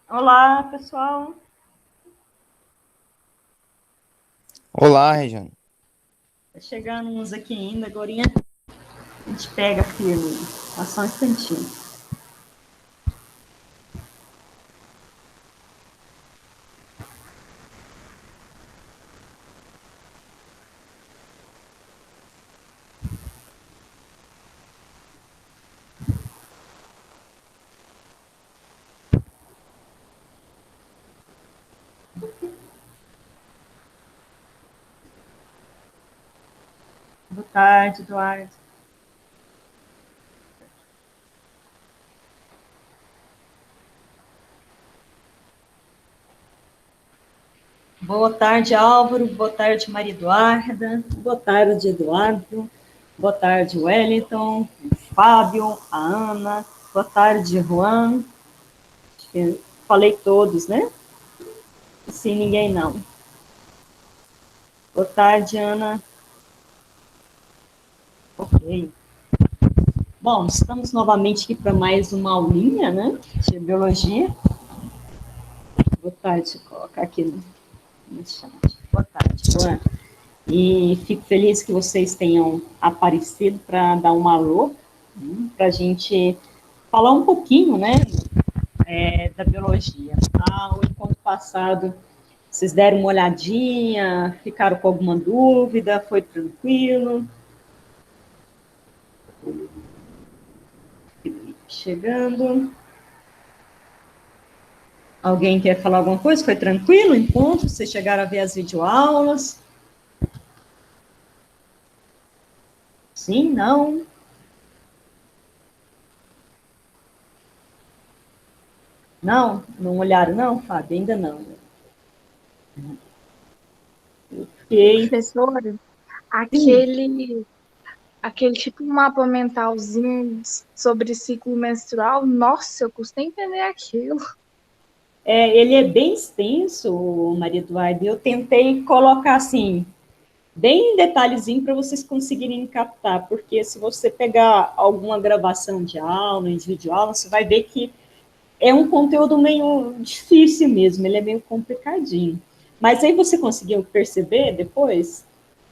Olá, pessoal. Olá, Regiane. Tá chegando uns aqui ainda, agora a gente pega firme. Só um instantinho. Boa tarde, Eduardo. Boa tarde, Álvaro. Boa tarde, Maria Eduarda. Boa tarde, Eduardo. Boa tarde, Wellington, Fábio, a Ana. Boa tarde, Juan. Falei todos, né? Sim, ninguém não. Boa tarde, Ana. Ok. Bom, estamos novamente aqui para mais uma aulinha, né? De biologia. Boa tarde, colocar aqui no chat. Boa tarde, Juan. E fico feliz que vocês tenham aparecido para dar um alô, para a gente falar um pouquinho, né, da biologia. O encontro passado, vocês deram uma olhadinha, ficaram com alguma dúvida, foi tranquilo? Chegando. Alguém quer falar alguma coisa? Foi tranquilo o encontro? Vocês chegaram a ver as videoaulas? Sim, não? Não? Não olharam, não, Fábio? Ainda não. Ok. Professora, Sim. aquele tipo mapa mentalzinho sobre ciclo menstrual, nossa, eu custei entender aquilo. Ele é bem extenso, Maria Eduarda. Eu tentei colocar assim, bem em detalhezinho para vocês conseguirem captar, porque se você pegar alguma gravação de aula, de videoaula, você vai ver que é um conteúdo meio difícil mesmo, ele é meio complicadinho. Mas aí você conseguiu perceber depois?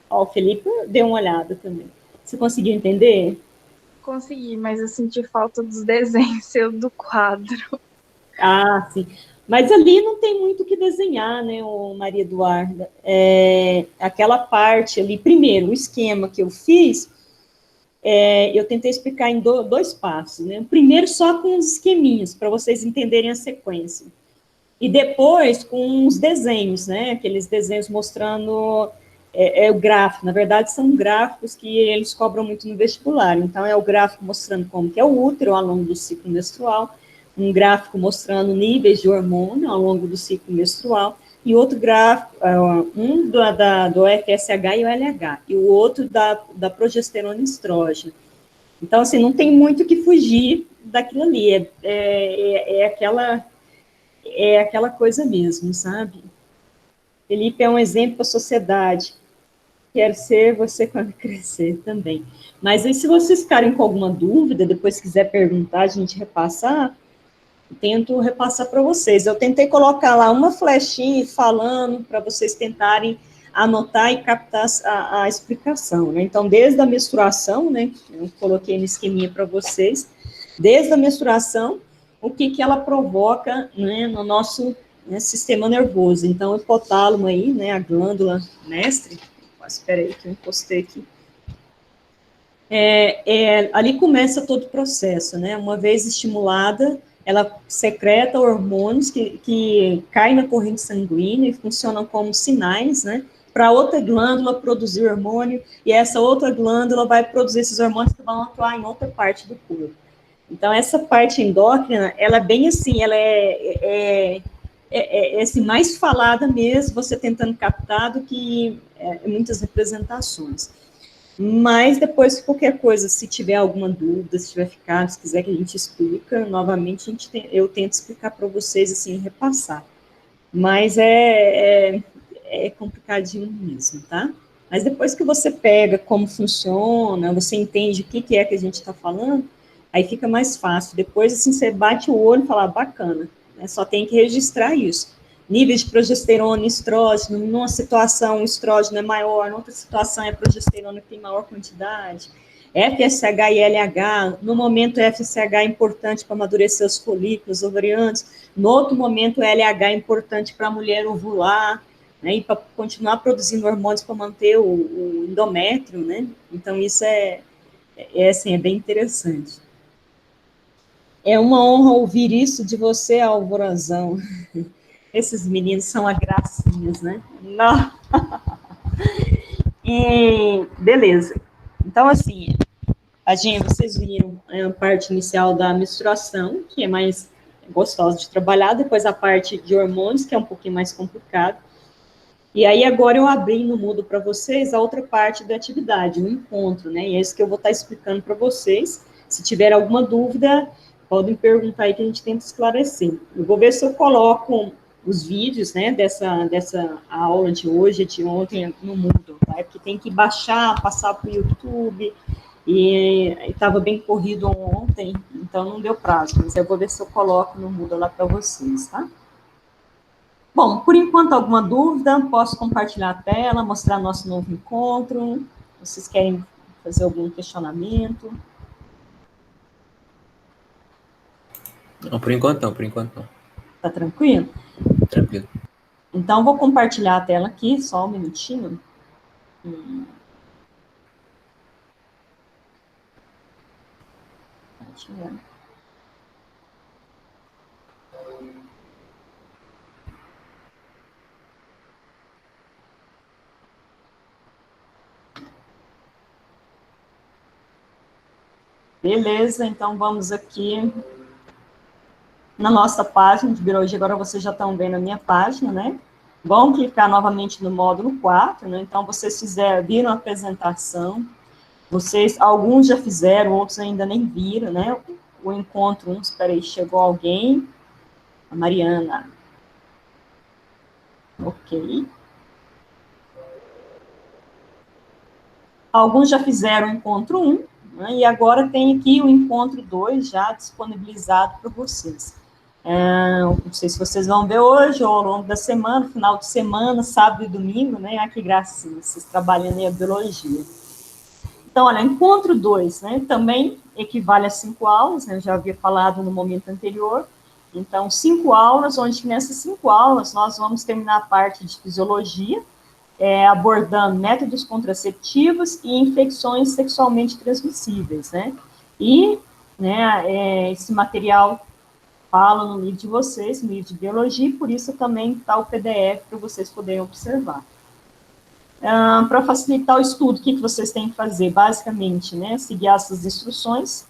Ó, o Felipe deu uma olhada também. Você conseguiu entender? Consegui, mas eu senti falta dos desenhos seu do quadro. Ah, sim. Mas ali não tem muito o que desenhar, né, Maria Eduarda? Aquela parte ali, primeiro, o esquema que eu fiz, eu tentei explicar em dois passos, né? Primeiro, só com os esqueminhas, para vocês entenderem a sequência. E depois, com os desenhos, né? Aqueles desenhos mostrando o gráfico. Na verdade, são gráficos que eles cobram muito no vestibular. Então, é o gráfico mostrando como que é o útero ao longo do ciclo menstrual, um gráfico mostrando níveis de hormônio ao longo do ciclo menstrual, e outro gráfico, um do FSH e o LH, e o outro da progesterona e estrógeno. Então, assim, não tem muito o que fugir daquilo ali, é aquela coisa mesmo, sabe? Felipe é um exemplo para a sociedade. Quero ser você quando crescer também. Mas aí, se vocês ficarem com alguma dúvida, depois quiser perguntar, a gente repassar, tento repassar para vocês. Eu tentei colocar lá uma flechinha falando para vocês tentarem anotar e captar a explicação, né? Então, desde a menstruação, né? Eu coloquei no esqueminha para vocês, desde a menstruação, o que ela provoca, né, no nosso, né, sistema nervoso. Então, o hipotálamo aí, né, a glândula mestre, espera aí que eu encostei aqui, ali começa todo o processo, né? Uma vez estimulada, ela secreta hormônios que caem na corrente sanguínea e funcionam como sinais, né? Para outra glândula produzir hormônio, e essa outra glândula vai produzir esses hormônios que vão atuar em outra parte do corpo. Então, essa parte endócrina, ela é bem assim, ela é assim, mais falada mesmo, você tentando captar do que muitas representações. Mas depois, qualquer coisa, se tiver alguma dúvida, se tiver ficado, se quiser que a gente explica, novamente eu tento explicar para vocês, assim, repassar. Mas é complicadinho mesmo, tá? Mas depois que você pega como funciona, você entende o que é que a gente está falando, aí fica mais fácil. Depois, assim, você bate o olho e fala, bacana, né? Só tem que registrar isso. Níveis de progesterona, estrógeno, numa situação o estrógeno é maior, noutra situação é progesterona que tem maior quantidade. FSH e LH, no momento FSH é importante para amadurecer os folículos ovarianos, no outro momento LH é importante para a mulher ovular, né, e para continuar produzindo hormônios para manter o endométrio, né? Então isso assim, é bem interessante. É uma honra ouvir isso de você, Alvorazão. Esses meninos são a gracinhas, né? Não. E beleza. Então, assim, vocês viram a parte inicial da menstruação, que é mais gostosa de trabalhar, depois a parte de hormônios, que é um pouquinho mais complicado. E aí agora eu abri no Moodle para vocês a outra parte da atividade, o encontro, né? E é isso que eu vou estar explicando para vocês. Se tiver alguma dúvida, podem perguntar aí que a gente tenta esclarecer. Eu vou ver se eu coloco os vídeos, né, dessa aula de hoje, de ontem no Moodle, tá? Porque tem que baixar, passar para o YouTube, e estava bem corrido ontem, então não deu prazo, mas eu vou ver se eu coloco no Moodle lá para vocês, tá? Bom, por enquanto, alguma dúvida? Posso compartilhar a tela, mostrar nosso novo encontro? Vocês querem fazer algum questionamento? Não, por enquanto não, por enquanto não. Tá tranquilo? Tranquilo. Então, vou compartilhar a tela aqui, só um minutinho. Beleza, então vamos aqui na nossa página de biologia. Agora vocês já estão vendo a minha página, né? Vão clicar novamente no módulo 4, né? Então, vocês viram a apresentação. Alguns já fizeram, outros ainda nem viram, né? O encontro 1, espera aí, chegou alguém? A Mariana. Ok. Alguns já fizeram o encontro 1, né? E agora tem aqui o encontro 2 já disponibilizado para vocês. Não sei se vocês vão ver hoje ou ao longo da semana, final de semana, sábado e domingo, né? Ah, que gracinha, vocês trabalhando em biologia. Então, olha, encontro 2, né? Também equivale a 5 aulas, né? Eu já havia falado no momento anterior. Então, 5 aulas, onde nessas 5 aulas nós vamos terminar a parte de fisiologia, abordando métodos contraceptivos e infecções sexualmente transmissíveis, né? E, né, esse material fala no livro de vocês, no livro de biologia, e por isso também está o PDF para vocês poderem observar. Para facilitar o estudo, o que vocês têm que fazer? Basicamente, né, seguir essas instruções,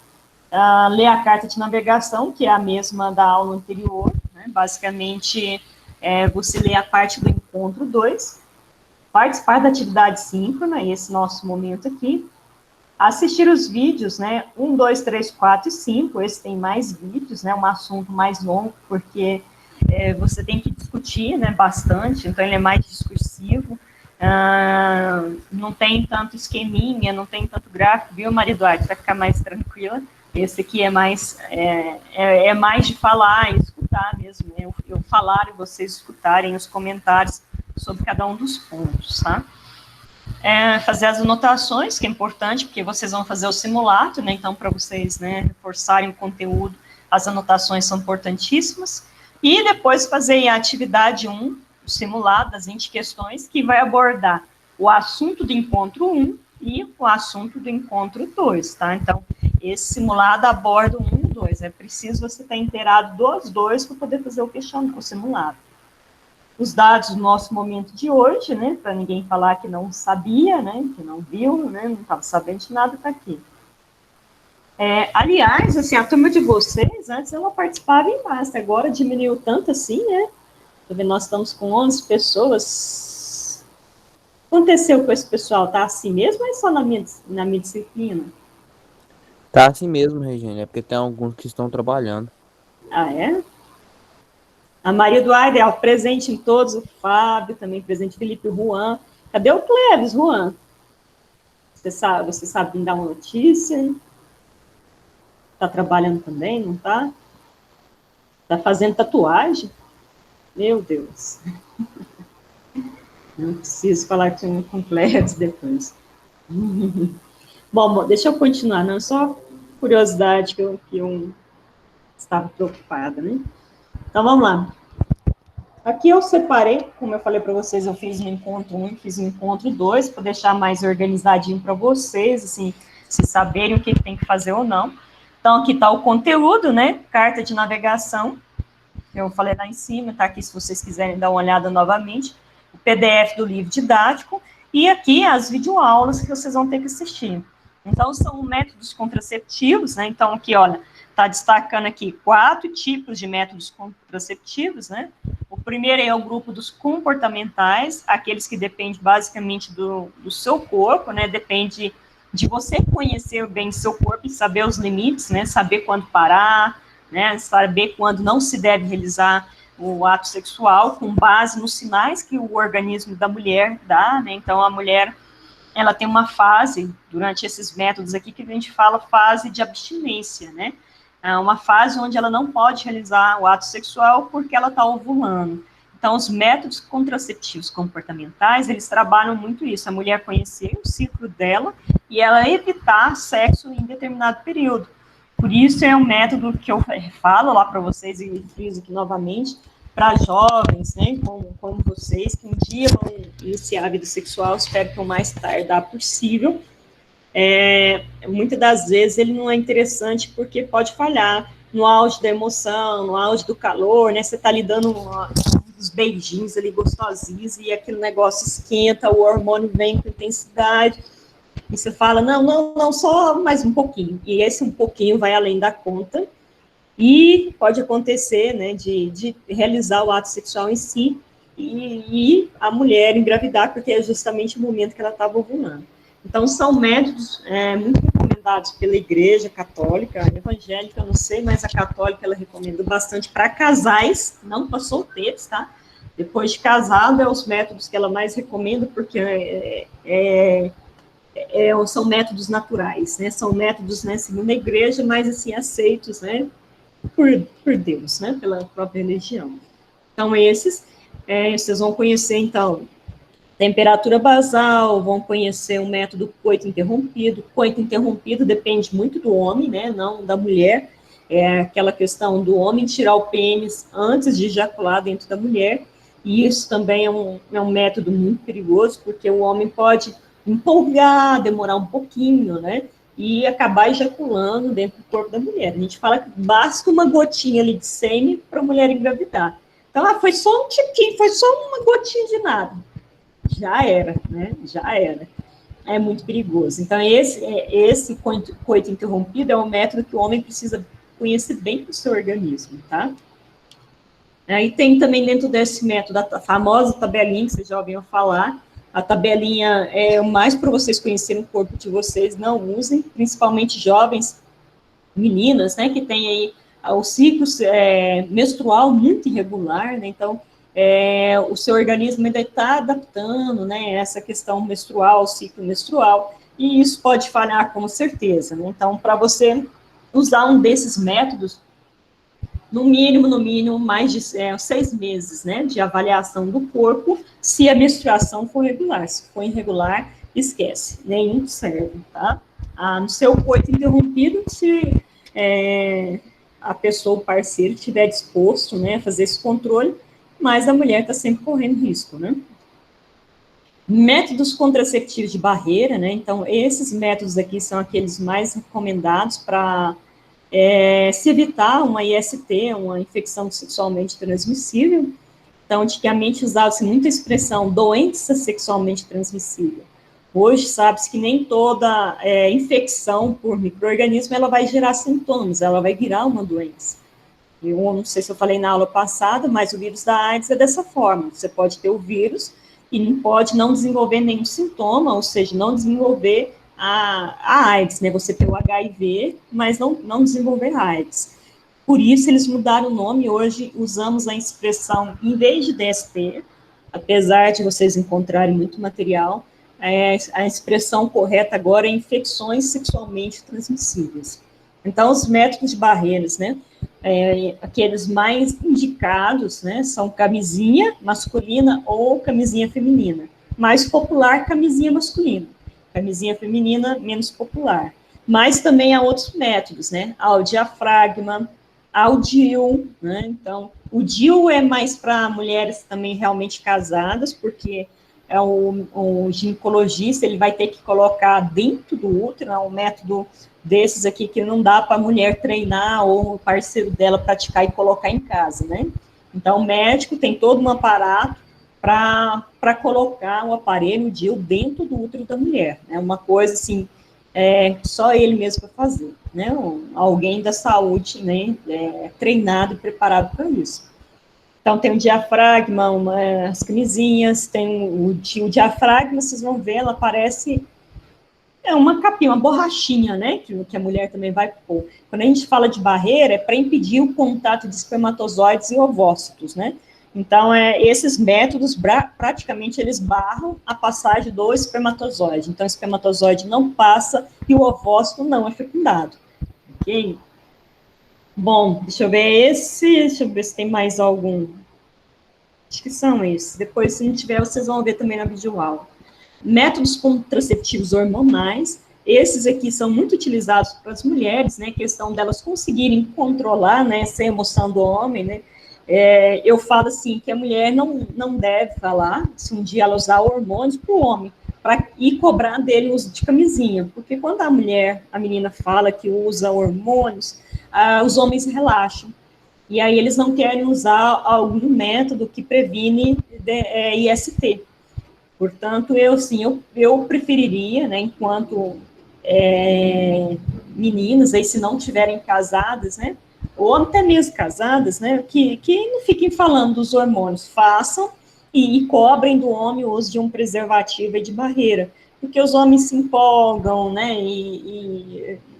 ler a carta de navegação, que é a mesma da aula anterior, né? Basicamente, você lê a parte do encontro 2, participar da atividade síncrona, esse nosso momento aqui, assistir os vídeos, né, 1, 2, 3, 4 e 5, esse tem mais vídeos, né, um assunto mais longo, porque você tem que discutir, né, bastante, então ele é mais discursivo, não tem tanto esqueminha, não tem tanto gráfico, viu, Maria Eduardo, vai ficar mais tranquila, esse aqui é mais, mais de falar e escutar mesmo, né, eu falar e vocês escutarem os comentários sobre cada um dos pontos, tá? Fazer as anotações, que é importante, porque vocês vão fazer o simulado, né, então para vocês, né, reforçarem o conteúdo, as anotações são importantíssimas, e depois fazer a atividade 1, o simulado das 20 questões, que vai abordar o assunto do encontro 1 e o assunto do encontro 2, tá? Então, esse simulado aborda o 1 e o 2, é preciso você estar inteirado dos dois para poder fazer o simulado. Os dados do nosso momento de hoje, né, para ninguém falar que não sabia, né, que não viu, né, não estava sabendo de nada, está aqui. Aliás, assim, a turma de vocês, antes ela participava em massa, agora diminuiu tanto assim, né, nós estamos com 11 pessoas. O que aconteceu com esse pessoal? Está assim mesmo ou é só na minha disciplina? Tá assim mesmo, Regina, é porque tem alguns que estão trabalhando. Ah, é? A Maria Eduarda é presente em todos, o Fábio também presente, Felipe, o Juan. Cadê o Cleves, Juan? Você sabe me dar uma notícia? Está trabalhando também, não está? Tá fazendo tatuagem? Meu Deus. Não preciso falar que tinha um complexo depois. Bom, deixa eu continuar, não, só curiosidade que eu estava preocupada, né? Então, vamos lá. Aqui eu separei, como eu falei para vocês, eu fiz um encontro 1 e fiz um encontro 2, para deixar mais organizadinho para vocês, assim, se saberem o que tem que fazer ou não. Então, aqui está o conteúdo, né? Carta de navegação, que eu falei lá em cima, está aqui se vocês quiserem dar uma olhada novamente. O PDF do livro didático, e aqui as videoaulas que vocês vão ter que assistir. Então, são métodos contraceptivos, né? Então, aqui, olha, está destacando aqui 4 tipos de métodos contraceptivos, né? O primeiro é o grupo dos comportamentais, aqueles que dependem basicamente do seu corpo, né? Depende de você conhecer bem o seu corpo e saber os limites, né? Saber quando parar, né? Saber quando não se deve realizar o ato sexual, com base nos sinais que o organismo da mulher dá, né? Então, a mulher, ela tem uma fase, durante esses métodos aqui, que a gente fala fase de abstinência, né? É uma fase onde ela não pode realizar o ato sexual porque ela está ovulando. Então, os métodos contraceptivos comportamentais, eles trabalham muito isso, a mulher conhecer o ciclo dela e ela evitar sexo em determinado período. Por isso, é um método que eu falo lá para vocês e friso aqui novamente, para jovens, né, como vocês, que um dia vão iniciar a vida sexual, espero que o mais tardar possível. Muitas das vezes ele não é interessante porque pode falhar no auge da emoção, no auge do calor, né? Você está ali dando uns beijinhos ali gostosinhos e aquele negócio esquenta, o hormônio vem com intensidade e você fala, não, só mais um pouquinho. E esse um pouquinho vai além da conta e pode acontecer, né, de realizar o ato sexual em si e a mulher engravidar, porque é justamente o momento que ela estava ovulando. Então, são métodos muito recomendados pela Igreja Católica, a evangélica, eu não sei, mas a católica, ela recomenda bastante para casais, não para solteiros, tá? Depois de casado, é os métodos que ela mais recomenda, porque são métodos naturais, né? São métodos, né, segundo a Igreja, mas, assim, aceitos, né, por Deus, né, pela própria religião. Então, esses, vocês vão conhecer, então, temperatura basal, vão conhecer o método coito interrompido. Coito interrompido depende muito do homem, né, não da mulher. É aquela questão do homem tirar o pênis antes de ejacular dentro da mulher. E isso também é um método muito perigoso, porque o homem pode empolgar, demorar um pouquinho, né, e acabar ejaculando dentro do corpo da mulher. A gente fala que basta uma gotinha ali de sêmen para a mulher engravidar. Então, foi só um tiquinho, foi só uma gotinha de nada. Já era, né? Já era. É muito perigoso. Então, esse coito interrompido é um método que o homem precisa conhecer bem o seu organismo, tá? Aí tem também dentro desse método a famosa tabelinha, que vocês já ouviram falar. A tabelinha é mais para vocês conhecerem o corpo de vocês, não usem, principalmente jovens, meninas, né, que tem aí o ciclo menstrual muito irregular, né, então o seu organismo ainda está adaptando, né, essa questão menstrual, o ciclo menstrual, e isso pode falhar com certeza, né, então para você usar um desses métodos, no mínimo, mais de 6 meses, né, de avaliação do corpo, se a menstruação for regular. Se for irregular, esquece, nenhum serve, tá? No seu coito interrompido, se a pessoa, o parceiro, estiver disposto, né, a fazer esse controle, mas a mulher está sempre correndo risco, né? Métodos contraceptivos de barreira, né, então esses métodos aqui são aqueles mais recomendados para se evitar uma IST, uma infecção sexualmente transmissível. Então, antigamente usava-se muita expressão doença sexualmente transmissível. Hoje, sabe-se que nem toda infecção por micro-organismo ela vai gerar sintomas, ela vai virar uma doença. Eu não sei se eu falei na aula passada, mas o vírus da AIDS é dessa forma. Você pode ter o vírus e não pode não desenvolver nenhum sintoma, ou seja, não desenvolver a AIDS, né? Você ter o HIV, mas não desenvolver a AIDS. Por isso, eles mudaram o nome, hoje usamos a expressão, em vez de DST, apesar de vocês encontrarem muito material, a expressão correta agora é infecções sexualmente transmissíveis. Então, os métodos de barreiras, né? aqueles mais indicados, né, são camisinha masculina ou camisinha feminina. Mais popular, camisinha masculina. Camisinha feminina, menos popular. Mas também há outros métodos, né? Há o diafragma, há o DIU, né? Então, o DIU é mais para mulheres também realmente casadas, porque o ginecologista, ele vai ter que colocar dentro do útero, é um método desses aqui que não dá para a mulher treinar ou o parceiro dela praticar e colocar em casa, né? Então, o médico tem todo um aparato para colocar o aparelho DIU dentro do útero da mulher. É uma coisa, assim, só ele mesmo para fazer, né? Alguém da saúde, né? Treinado e preparado para isso. Então, tem o diafragma, as camisinhas, tem o diafragma, vocês vão ver, ela parece uma capinha, uma borrachinha, né, que a mulher também vai pôr. Quando a gente fala de barreira, é para impedir o contato de espermatozoides e ovócitos, né? Então, esses métodos, praticamente, eles barram a passagem do espermatozoide. Então, o espermatozoide não passa e o ovócito não é fecundado, ok? Bom, deixa eu ver se tem mais algum. Acho que são esses. Depois, se não tiver, vocês vão ver também na videoaula. Métodos contraceptivos hormonais, esses aqui são muito utilizados para as mulheres, né, questão delas conseguirem controlar, né, essa emoção do homem, né, eu falo assim, que a mulher não deve falar, se um dia ela usar hormônios para o homem, para ir cobrar dele o uso de camisinha, porque quando a menina fala que usa hormônios, os homens relaxam, e aí eles não querem usar algum método que previne IST. Portanto, eu preferiria, né, enquanto meninas, aí, se não tiverem casadas, né, ou até mesmo casadas, né, que não fiquem falando dos hormônios, façam e cobrem do homem o uso de um preservativo e de barreira, porque os homens se empolgam, né,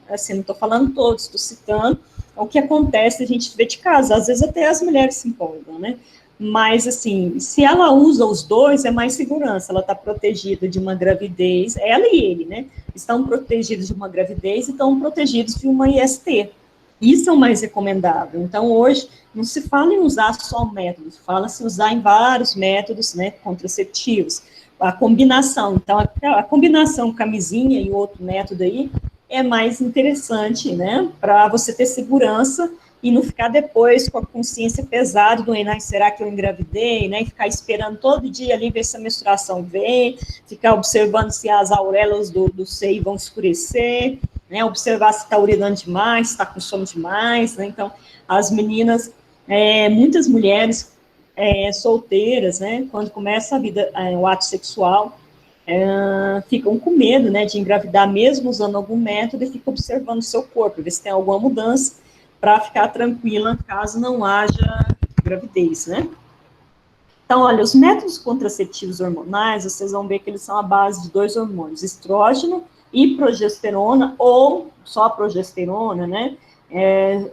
assim, não estou falando todos, estou citando o que acontece, a gente vê de casa, às vezes até as mulheres se empolgam, né, mas, assim, se ela usa os dois, é mais segurança, ela está protegida de uma gravidez, ela e ele, né, estão protegidos de uma gravidez e estão protegidos de uma IST. Isso é o mais recomendável. Então, hoje, não se fala em usar só um método, fala-se usar em vários métodos, né, contraceptivos. A combinação, então, a combinação camisinha e outro método aí é mais interessante, né, para você ter segurança e não ficar depois com a consciência pesada do será que eu engravidei, né, e ficar esperando todo dia ali ver se a menstruação vem, ficar observando se as auréolas do seio vão escurecer, né, observar se está urinando demais, se está com sono demais, né, então, as meninas, muitas mulheres solteiras, né, quando começa a vida, o ato sexual, ficam com medo, né, de engravidar mesmo usando algum método e ficam observando o seu corpo, ver se tem alguma mudança, para ficar tranquila caso não haja gravidez, né? Então, olha, os métodos contraceptivos hormonais, vocês vão ver que eles são a base de 2 hormônios, estrógeno e progesterona, ou só progesterona, né?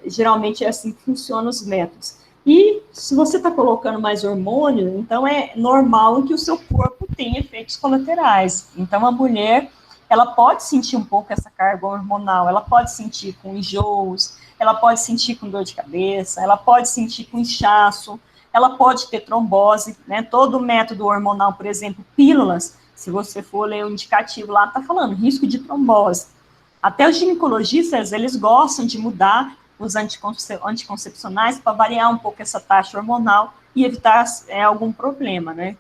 Geralmente é assim que funcionam os métodos. E se você está colocando mais hormônio, então é normal que o seu corpo tenha efeitos colaterais. Então, a mulher, ela pode sentir um pouco essa carga hormonal, ela pode sentir com enjoos, ela pode sentir com dor de cabeça, ela pode sentir com inchaço, ela pode ter trombose, né? Todo método hormonal, por exemplo, pílulas, se você for ler o indicativo lá, está falando risco de trombose. Até os ginecologistas, eles gostam de mudar os anticoncepcionais para variar um pouco essa taxa hormonal e evitar algum problema, né?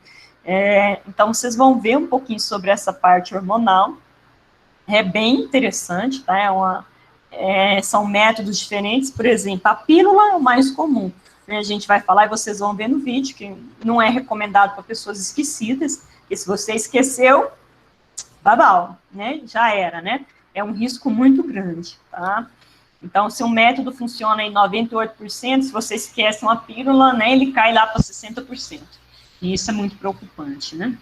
Então, vocês vão ver um pouquinho sobre essa parte hormonal, é bem interessante, tá? São métodos diferentes, por exemplo, a pílula é o mais comum, né? A gente vai falar e vocês vão ver no vídeo que não é recomendado para pessoas esquecidas, que se você esqueceu, babau, né? Já era, né? É um risco muito grande, tá? Então, se o método funciona em 98%, se você esquece uma pílula, né, ele cai lá para 60%. E isso é muito preocupante, né?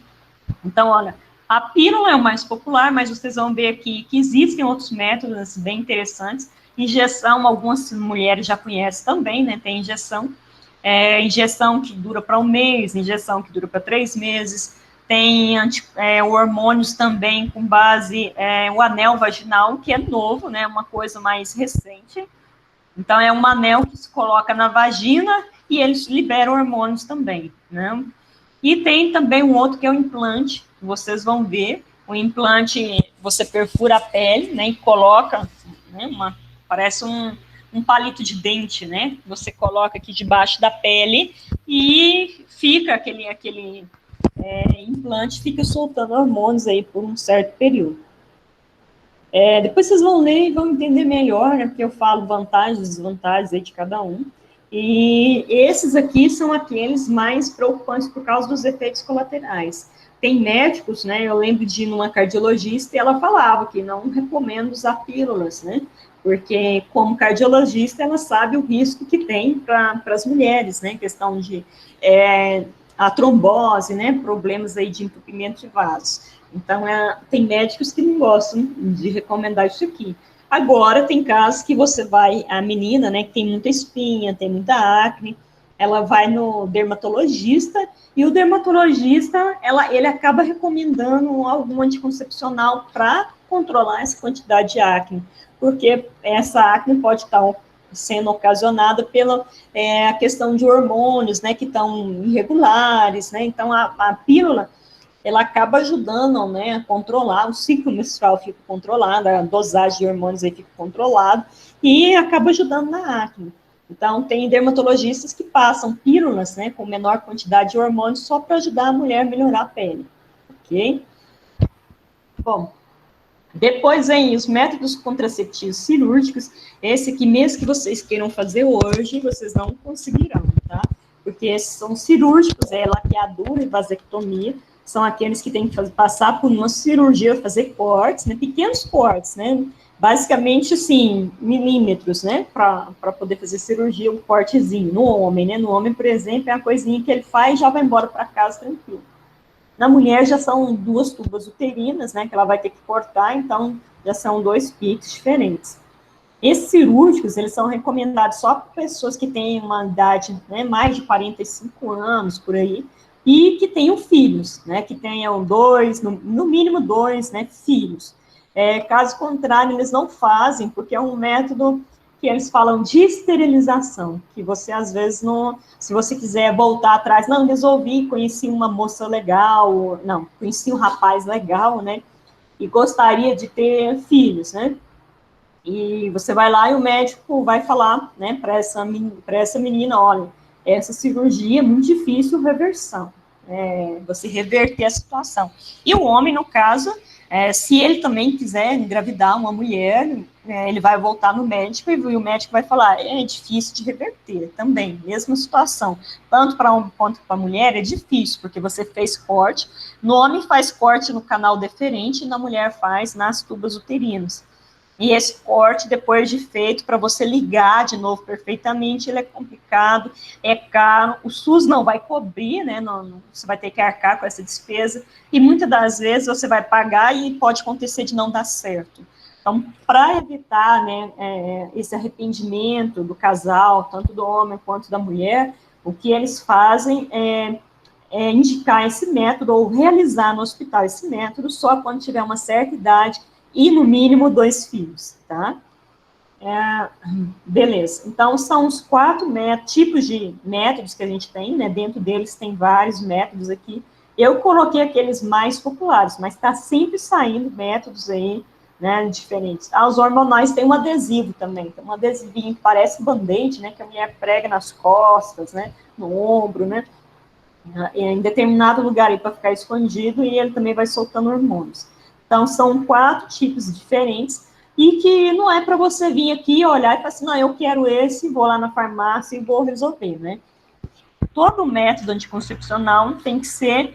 Então, olha, a pílula é o mais popular, mas vocês vão ver aqui que existem outros métodos bem interessantes. Injeção, algumas mulheres já conhecem também, né? Tem injeção. Injeção que dura para 1 mês, injeção que dura para 3 meses. Tem hormônios também com base, o anel vaginal, que é novo, né? Uma coisa mais recente, Então, é um anel que se coloca na vagina e eles liberam hormônios também, né? E tem também um outro que é o implante, que vocês vão ver. O implante, você perfura a pele, né, e coloca, né, parece um palito de dente, né? Você coloca aqui debaixo da pele e fica aquele implante, fica soltando hormônios aí por um certo período. Depois vocês vão ler e vão entender melhor, né, porque eu falo vantagens e desvantagens aí de cada um. E esses aqui são aqueles mais preocupantes por causa dos efeitos colaterais. Tem médicos, né, eu lembro de ir numa cardiologista e ela falava que não recomendo usar pílulas, né, porque como cardiologista ela sabe o risco que tem para as mulheres, né, questão de a trombose, né, problemas aí de entupimento de vasos. Então, tem médicos que não gostam de recomendar isso aqui. Agora, tem casos que você vai, a menina, né, que tem muita espinha, tem muita acne, ela vai no dermatologista, e o dermatologista, ele acaba recomendando algum anticoncepcional para controlar essa quantidade de acne, porque essa acne pode estar sendo ocasionada pela a questão de hormônios, né, que estão irregulares, né, então a pílula, ela acaba ajudando, né, a controlar, o ciclo menstrual fica controlado, a dosagem de hormônios aí fica controlada, e acaba ajudando na acne. Então, tem dermatologistas que passam pílulas, né, com menor quantidade de hormônios, só para ajudar a mulher a melhorar a pele, ok? Bom, depois vem os métodos contraceptivos cirúrgicos, esse aqui mesmo que vocês queiram fazer hoje, vocês não conseguirão, tá? Porque esses são cirúrgicos, laqueadura e vasectomia, são aqueles que têm que passar por uma cirurgia, fazer cortes, né, pequenos cortes, né, basicamente, assim, milímetros, né, para poder fazer cirurgia, um cortezinho, no homem, né, no homem, por exemplo, é uma coisinha que ele faz e já vai embora para casa tranquilo. Na mulher já são 2 tubas uterinas, né, que ela vai ter que cortar, então já são 2 picos diferentes. Esses cirúrgicos, eles são recomendados só para pessoas que têm uma idade, né, mais de 45 anos, por aí, e que tenham filhos, né, que tenham 2, no mínimo 2, né, filhos. Caso contrário, eles não fazem, porque é um método que eles falam de esterilização, que você, às vezes, não, se você quiser voltar atrás, não, resolvi, conheci uma moça legal, não, conheci um rapaz legal, né, e gostaria de ter filhos, né, e você vai lá e o médico vai falar, né, para essa menina, olha, essa cirurgia é muito difícil reversão, você reverter a situação. E o homem, no caso, se ele também quiser engravidar uma mulher, ele vai voltar no médico e o médico vai falar, é difícil de reverter também, mesma situação. Tanto para um quanto para a mulher é difícil, porque você fez corte, no homem faz corte no canal deferente e na mulher faz nas tubas uterinas. E esse corte, depois de feito, para você ligar de novo perfeitamente, ele é complicado, é caro, o SUS não vai cobrir, né, você vai ter que arcar com essa despesa, e muitas das vezes você vai pagar e pode acontecer de não dar certo. Então, para evitar, né, esse arrependimento do casal, tanto do homem quanto da mulher, o que eles fazem é indicar esse método, ou realizar no hospital esse método, só quando tiver uma certa idade, e, no mínimo, 2 filhos, tá? Beleza. Então, são os 4 tipos de métodos que a gente tem, né? Dentro deles tem vários métodos aqui. Eu coloquei aqueles mais populares, mas está sempre saindo métodos aí, né, diferentes. Os hormonais têm um adesivo também, tem um adesivinho que parece band-aid, né, que a mulher prega nas costas, né, no ombro, né, em determinado lugar aí para ficar escondido, e ele também vai soltando hormônios. Então, são 4 tipos diferentes, e que não é para você vir aqui olhar e falar assim, não, eu quero esse, vou lá na farmácia e vou resolver, né? Todo método anticoncepcional tem que ser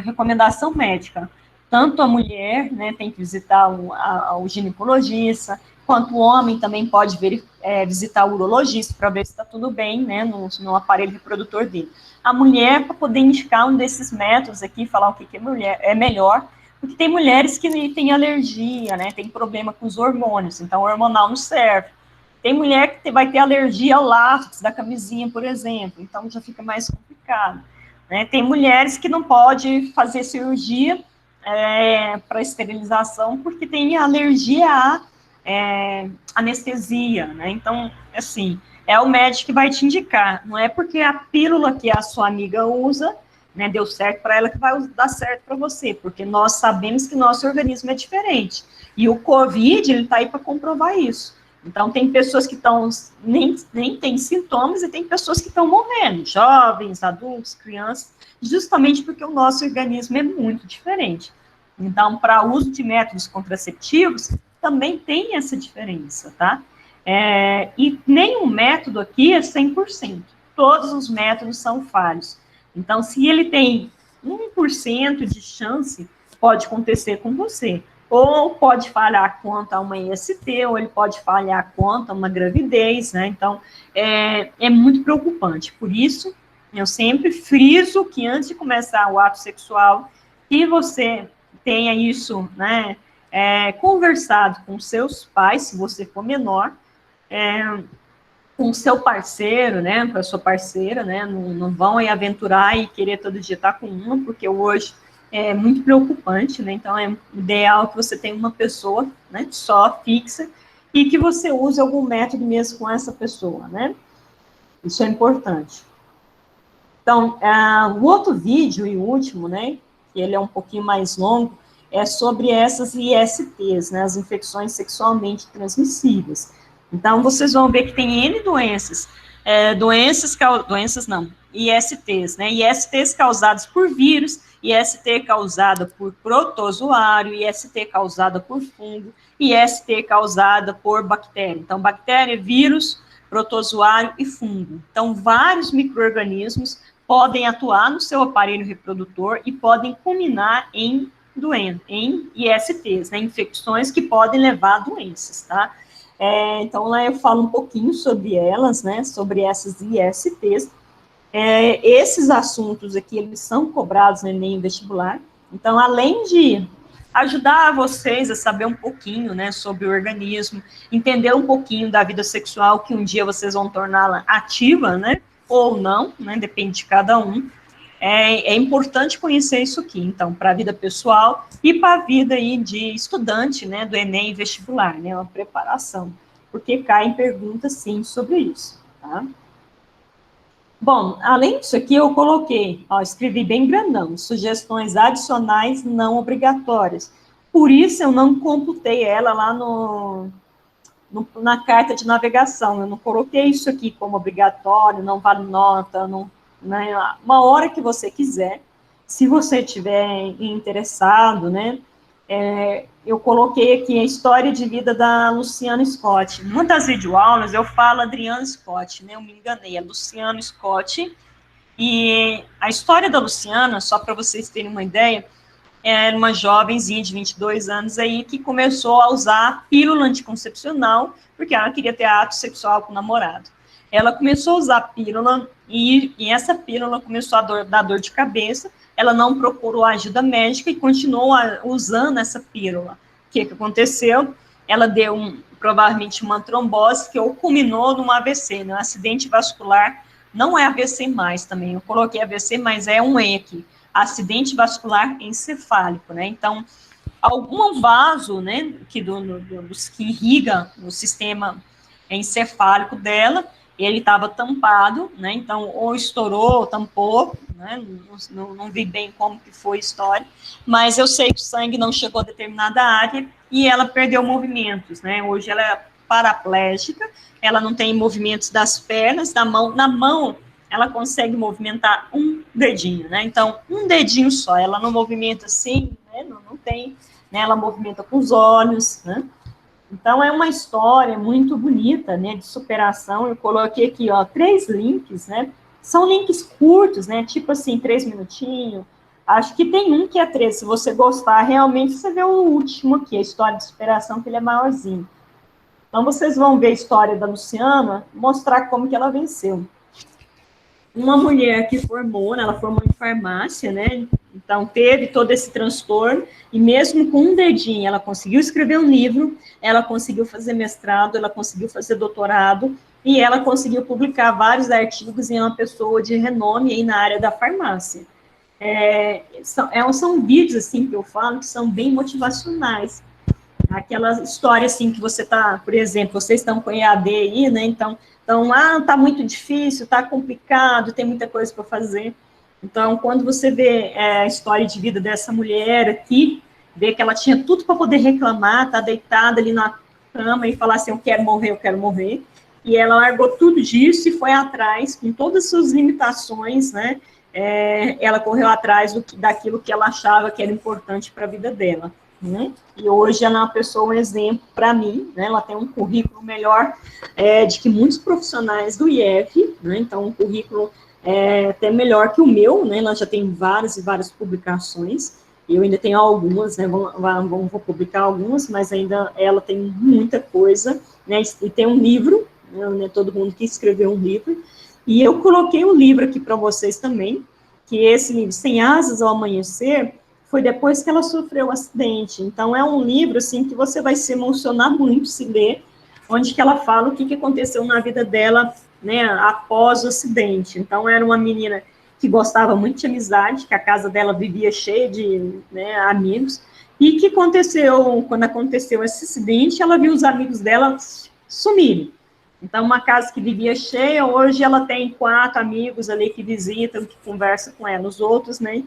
recomendação médica. Tanto a mulher, né, tem que visitar o ginecologista, quanto o homem também pode visitar o urologista para ver se está tudo bem, né, no aparelho reprodutor dele. A mulher, para poder indicar um desses métodos aqui, falar o que é melhor, porque tem mulheres que têm alergia, né, tem problema com os hormônios, então o hormonal não serve. Tem mulher que vai ter alergia ao látex da camisinha, por exemplo, então já fica mais complicado. Né? Tem mulheres que não podem fazer cirurgia para esterilização porque tem alergia anestesia, né? Então, assim, é o médico que vai te indicar, não é porque a pílula que a sua amiga usa, né, deu certo para ela que vai dar certo para você, porque nós sabemos que nosso organismo é diferente. E o COVID, ele está aí para comprovar isso. Então, tem pessoas que estão, nem têm sintomas, e tem pessoas que estão morrendo, jovens, adultos, crianças, justamente porque o nosso organismo é muito diferente. Então, para uso de métodos contraceptivos, também tem essa diferença, tá? E nenhum método aqui é 100%. Todos os métodos são falhos. Então, se ele tem 1% de chance, pode acontecer com você. Ou pode falhar quanto a uma IST, ou ele pode falhar quanto a uma gravidez, né? Então, é muito preocupante. Por isso, eu sempre friso que antes de começar o ato sexual, que você tenha isso, né, conversado com seus pais, se você for menor, com o seu parceiro, né, com a sua parceira, né, não vão aí aventurar e querer todo dia estar com uma, porque hoje é muito preocupante, né, então é ideal que você tenha uma pessoa, né, só, fixa, e que você use algum método mesmo com essa pessoa, né, isso é importante. Então, o outro vídeo e o último, né, que ele é um pouquinho mais longo, é sobre essas ISTs, né, as infecções sexualmente transmissíveis. Então, vocês vão ver que tem N doenças, ISTs, né, ISTs causadas por vírus, IST causada por protozoário, IST causada por fungo, IST causada por bactéria. Então, bactéria, vírus, protozoário e fungo. Então, vários micro-organismos podem atuar no seu aparelho reprodutor e podem culminar em ISTs, né, infecções que podem levar a doenças, tá? Então, lá eu falo um pouquinho sobre elas, né, sobre essas ISTs. Esses assuntos aqui, eles são cobrados no Enem vestibular. Então, além de ajudar vocês a saber um pouquinho, né, sobre o organismo, entender um pouquinho da vida sexual, que um dia vocês vão torná-la ativa, né, ou não, né, depende de cada um. É importante conhecer isso aqui, então, para a vida pessoal e para a vida aí de estudante, né, do Enem vestibular, né, uma preparação, porque caem perguntas, sim, sobre isso, tá? Bom, além disso aqui, eu coloquei, escrevi bem grandão, sugestões adicionais não obrigatórias. Por isso, eu não computei ela lá na carta de navegação. Eu não coloquei isso aqui como obrigatório, não vale nota, não, né, uma hora que você quiser, se você estiver interessado, né, eu coloquei aqui a história de vida da Luciana Scott. Numa das videoaulas eu falo Adriana Scott, né, eu me enganei, é Luciana Scott, e a história da Luciana, só para vocês terem uma ideia, era uma jovenzinha de 22 anos aí que começou a usar pílula anticoncepcional, porque ela queria ter ato sexual com o namorado. Ela começou a usar pílula e essa pílula começou a dar dor de cabeça, ela não procurou ajuda médica e continuou usando essa pílula. O que aconteceu? Ela deu provavelmente uma trombose que culminou num AVC, né? Um acidente vascular, não é AVC mais também, eu coloquei AVC, mas é um E aqui, acidente vascular encefálico, né? Então, algum vaso, né, que irriga o sistema encefálico dela, ele estava tampado, né, então, ou estourou, ou tampou, né, não vi bem como que foi a história, mas eu sei que o sangue não chegou a determinada área e ela perdeu movimentos, né, hoje ela é paraplégica, ela não tem movimentos das pernas, na mão ela consegue movimentar um dedinho, né, então, um dedinho só, ela não movimenta assim, né, não tem, né, ela movimenta com os olhos, né. Então, é uma história muito bonita, né, de superação. Eu coloquei aqui, 3 links, né, são links curtos, né, tipo assim, 3 minutinhos. Acho que tem um que é 3, se você gostar, realmente você vê o último aqui, a história de superação, que ele é maiorzinho. Então, vocês vão ver a história da Luciana, mostrar como que ela venceu. Uma mulher que formou, né, ela formou em farmácia, né, então teve todo esse transtorno, e mesmo com um dedinho, ela conseguiu escrever um livro, ela conseguiu fazer mestrado, ela conseguiu fazer doutorado, e ela conseguiu publicar vários artigos em uma pessoa de renome aí na área da farmácia. São vídeos, assim, que eu falo, que são bem motivacionais, aquela história, assim, que você está, por exemplo, vocês estão com EAD aí, né, então tá muito difícil, tá complicado, tem muita coisa para fazer. Então, quando você vê a história de vida dessa mulher aqui, vê que ela tinha tudo para poder reclamar, tá deitada ali na cama e falar assim, eu quero morrer, e ela largou tudo disso e foi atrás, com todas as suas limitações, né, ela correu atrás daquilo que ela achava que era importante para a vida dela. Né? E hoje ela é uma pessoa, um exemplo para mim, né? Ela tem um currículo melhor de que muitos profissionais do IF, né? Então um currículo até melhor que o meu, né? Ela já tem várias e várias publicações, eu ainda tenho algumas, né? Vou publicar algumas, mas ainda ela tem muita coisa, né? E tem um livro, né? Todo mundo que escreveu um livro, e eu coloquei um livro aqui para vocês também, que esse livro, Sem Asas ao Amanhecer, foi depois que ela sofreu o acidente. Então, é um livro, assim, que você vai se emocionar muito se ler, onde que ela fala o que aconteceu na vida dela, né, após o acidente. Então, era uma menina que gostava muito de amizade, que a casa dela vivia cheia de, né, amigos, e que aconteceu, quando aconteceu esse acidente, ela viu os amigos dela sumirem. Então, uma casa que vivia cheia, hoje ela tem 4 amigos ali que visitam, que conversam com ela. Os outros, né,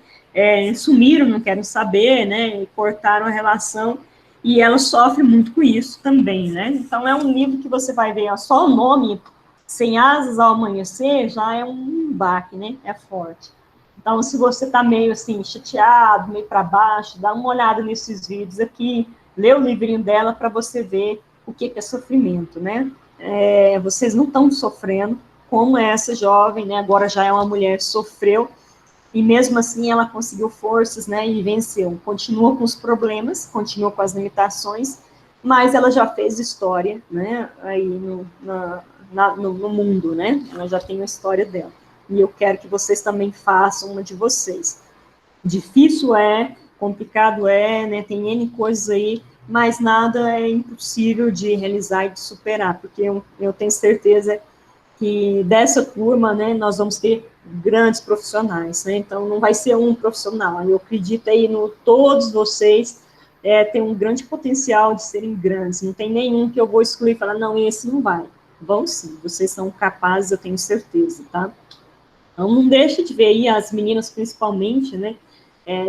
sumiram, não querem saber, né, cortaram a relação, e ela sofre muito com isso também, né. Então, é um livro que você vai ver, ó, só o nome, Sem Asas ao Amanhecer, já é um baque, né, é forte. Então, se você está meio assim, chateado, meio para baixo, dá uma olhada nesses vídeos aqui, lê o livrinho dela para você ver o que é sofrimento, né. Vocês não estão sofrendo como essa jovem, né, agora já é uma mulher, sofreu, e mesmo assim ela conseguiu forças, né, e venceu. Continua com os problemas, continua com as limitações, mas ela já fez história, né, aí no mundo, né, ela já tem a história dela. E eu quero que vocês também façam uma de vocês. Difícil complicado né, tem N coisas aí, mas nada é impossível de realizar e de superar, porque eu tenho certeza que dessa turma, né, nós vamos ter grandes profissionais, né, então não vai ser um profissional, eu acredito aí no todos vocês têm um grande potencial de serem grandes, não tem nenhum que eu vou excluir e falar, não, esse não vai, vão sim, vocês são capazes, eu tenho certeza, tá? Então não deixe de ver aí, as meninas principalmente, né,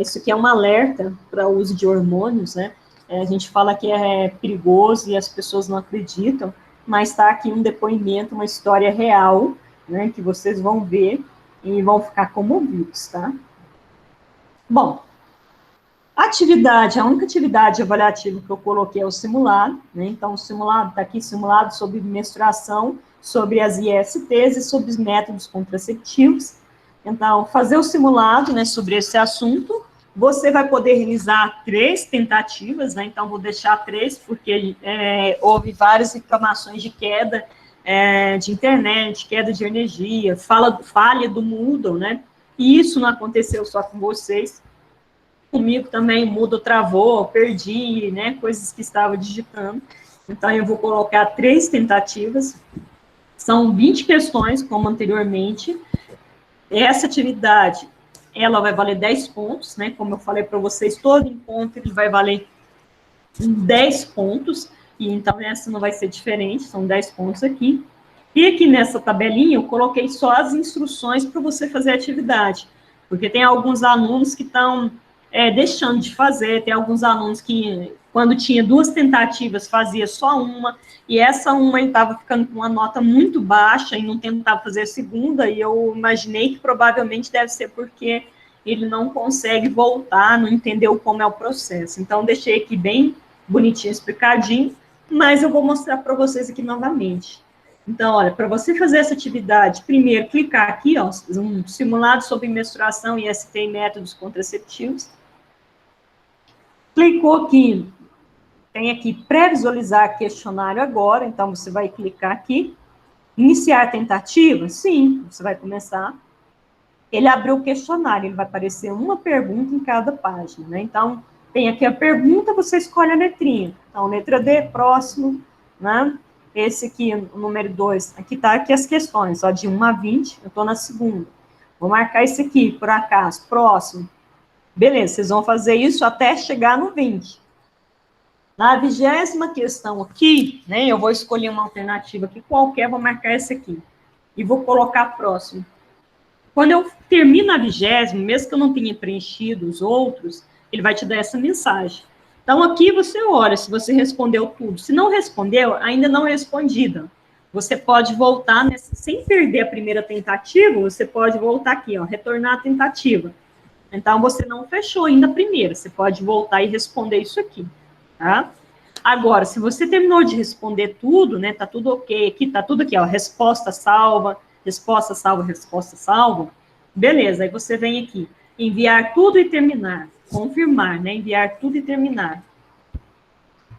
isso aqui é um alerta para o uso de hormônios, né, a gente fala que é perigoso e as pessoas não acreditam, mas está aqui um depoimento, uma história real, né, que vocês vão ver e vão ficar comovidos, tá? Bom, a única atividade avaliativa que eu coloquei é o simulado, né, então o simulado está aqui, simulado sobre menstruação, sobre as ISTs e sobre os métodos contraceptivos. Então, fazer o simulado, né, sobre esse assunto, você vai poder realizar 3 tentativas, né, então vou deixar 3, porque houve várias reclamações de queda de internet, queda de energia, falha do Moodle, né, e isso não aconteceu só com vocês, comigo também o Moodle travou, perdi, né, coisas que estava digitando, então eu vou colocar 3 tentativas, são 20 questões, como anteriormente. Essa atividade, ela vai valer 10 pontos, né? Como eu falei para vocês, todo encontro ele vai valer 10 pontos, e então essa não vai ser diferente, são 10 pontos aqui. E aqui nessa tabelinha eu coloquei só as instruções para você fazer a atividade, porque tem alguns alunos que estão deixando de fazer, tem alguns alunos que, quando tinha 2 tentativas, fazia só uma, e essa uma ele estava ficando com uma nota muito baixa e não tentava fazer a segunda, e eu imaginei que provavelmente deve ser porque ele não consegue voltar, não entendeu como é o processo. Então, deixei aqui bem bonitinho, explicadinho, mas eu vou mostrar para vocês aqui novamente. Então, olha, para você fazer essa atividade, primeiro, clicar aqui, ó, um simulado sobre menstruação, IST e métodos contraceptivos. Clicou aqui, tem aqui pré-visualizar questionário agora, então você vai clicar aqui. Iniciar tentativa? Sim, você vai começar. Ele abriu o questionário, ele vai aparecer uma pergunta em cada página, né? Então, tem aqui a pergunta, você escolhe a letrinha. Então, letra D, próximo, né? Esse aqui, o número 2, aqui tá aqui as questões, ó, de 1 a 20, eu tô na segunda. Vou marcar esse aqui, por acaso, próximo. Beleza, vocês vão fazer isso até chegar no 20. Na 20ª questão aqui, né, eu vou escolher uma alternativa aqui qualquer, vou marcar essa aqui, e vou colocar próximo. Quando eu termino a 20ª, mesmo que eu não tenha preenchido os outros, ele vai te dar essa mensagem. Então, aqui você olha se você respondeu tudo. Se não respondeu, ainda não é respondida. Você pode voltar, sem perder a primeira tentativa, você pode voltar aqui, ó, retornar a tentativa. Então, você não fechou ainda a primeira, você pode voltar e responder isso aqui, tá? Agora, se você terminou de responder tudo, né, tá tudo ok, aqui tá tudo aqui, ó, resposta salva, beleza, aí você vem aqui, enviar tudo e terminar, confirmar, né, enviar tudo e terminar.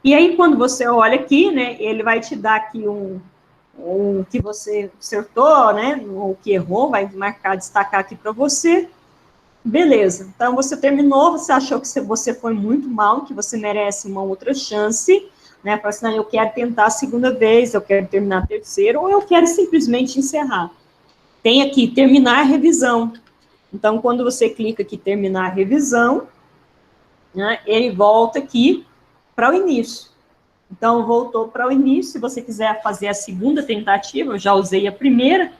E aí, quando você olha aqui, né, ele vai te dar aqui um que você acertou, né, o que errou, vai marcar, destacar aqui para você. Beleza, então você terminou, você achou que você foi muito mal, que você merece uma outra chance, né, para assim, eu quero tentar a segunda vez, eu quero terminar a terceira, ou eu quero simplesmente encerrar. Tem aqui, terminar a revisão. Então, quando você clica aqui, terminar a revisão, né, ele volta aqui para o início. Então, voltou para o início, se você quiser fazer a segunda tentativa, eu já usei a primeira,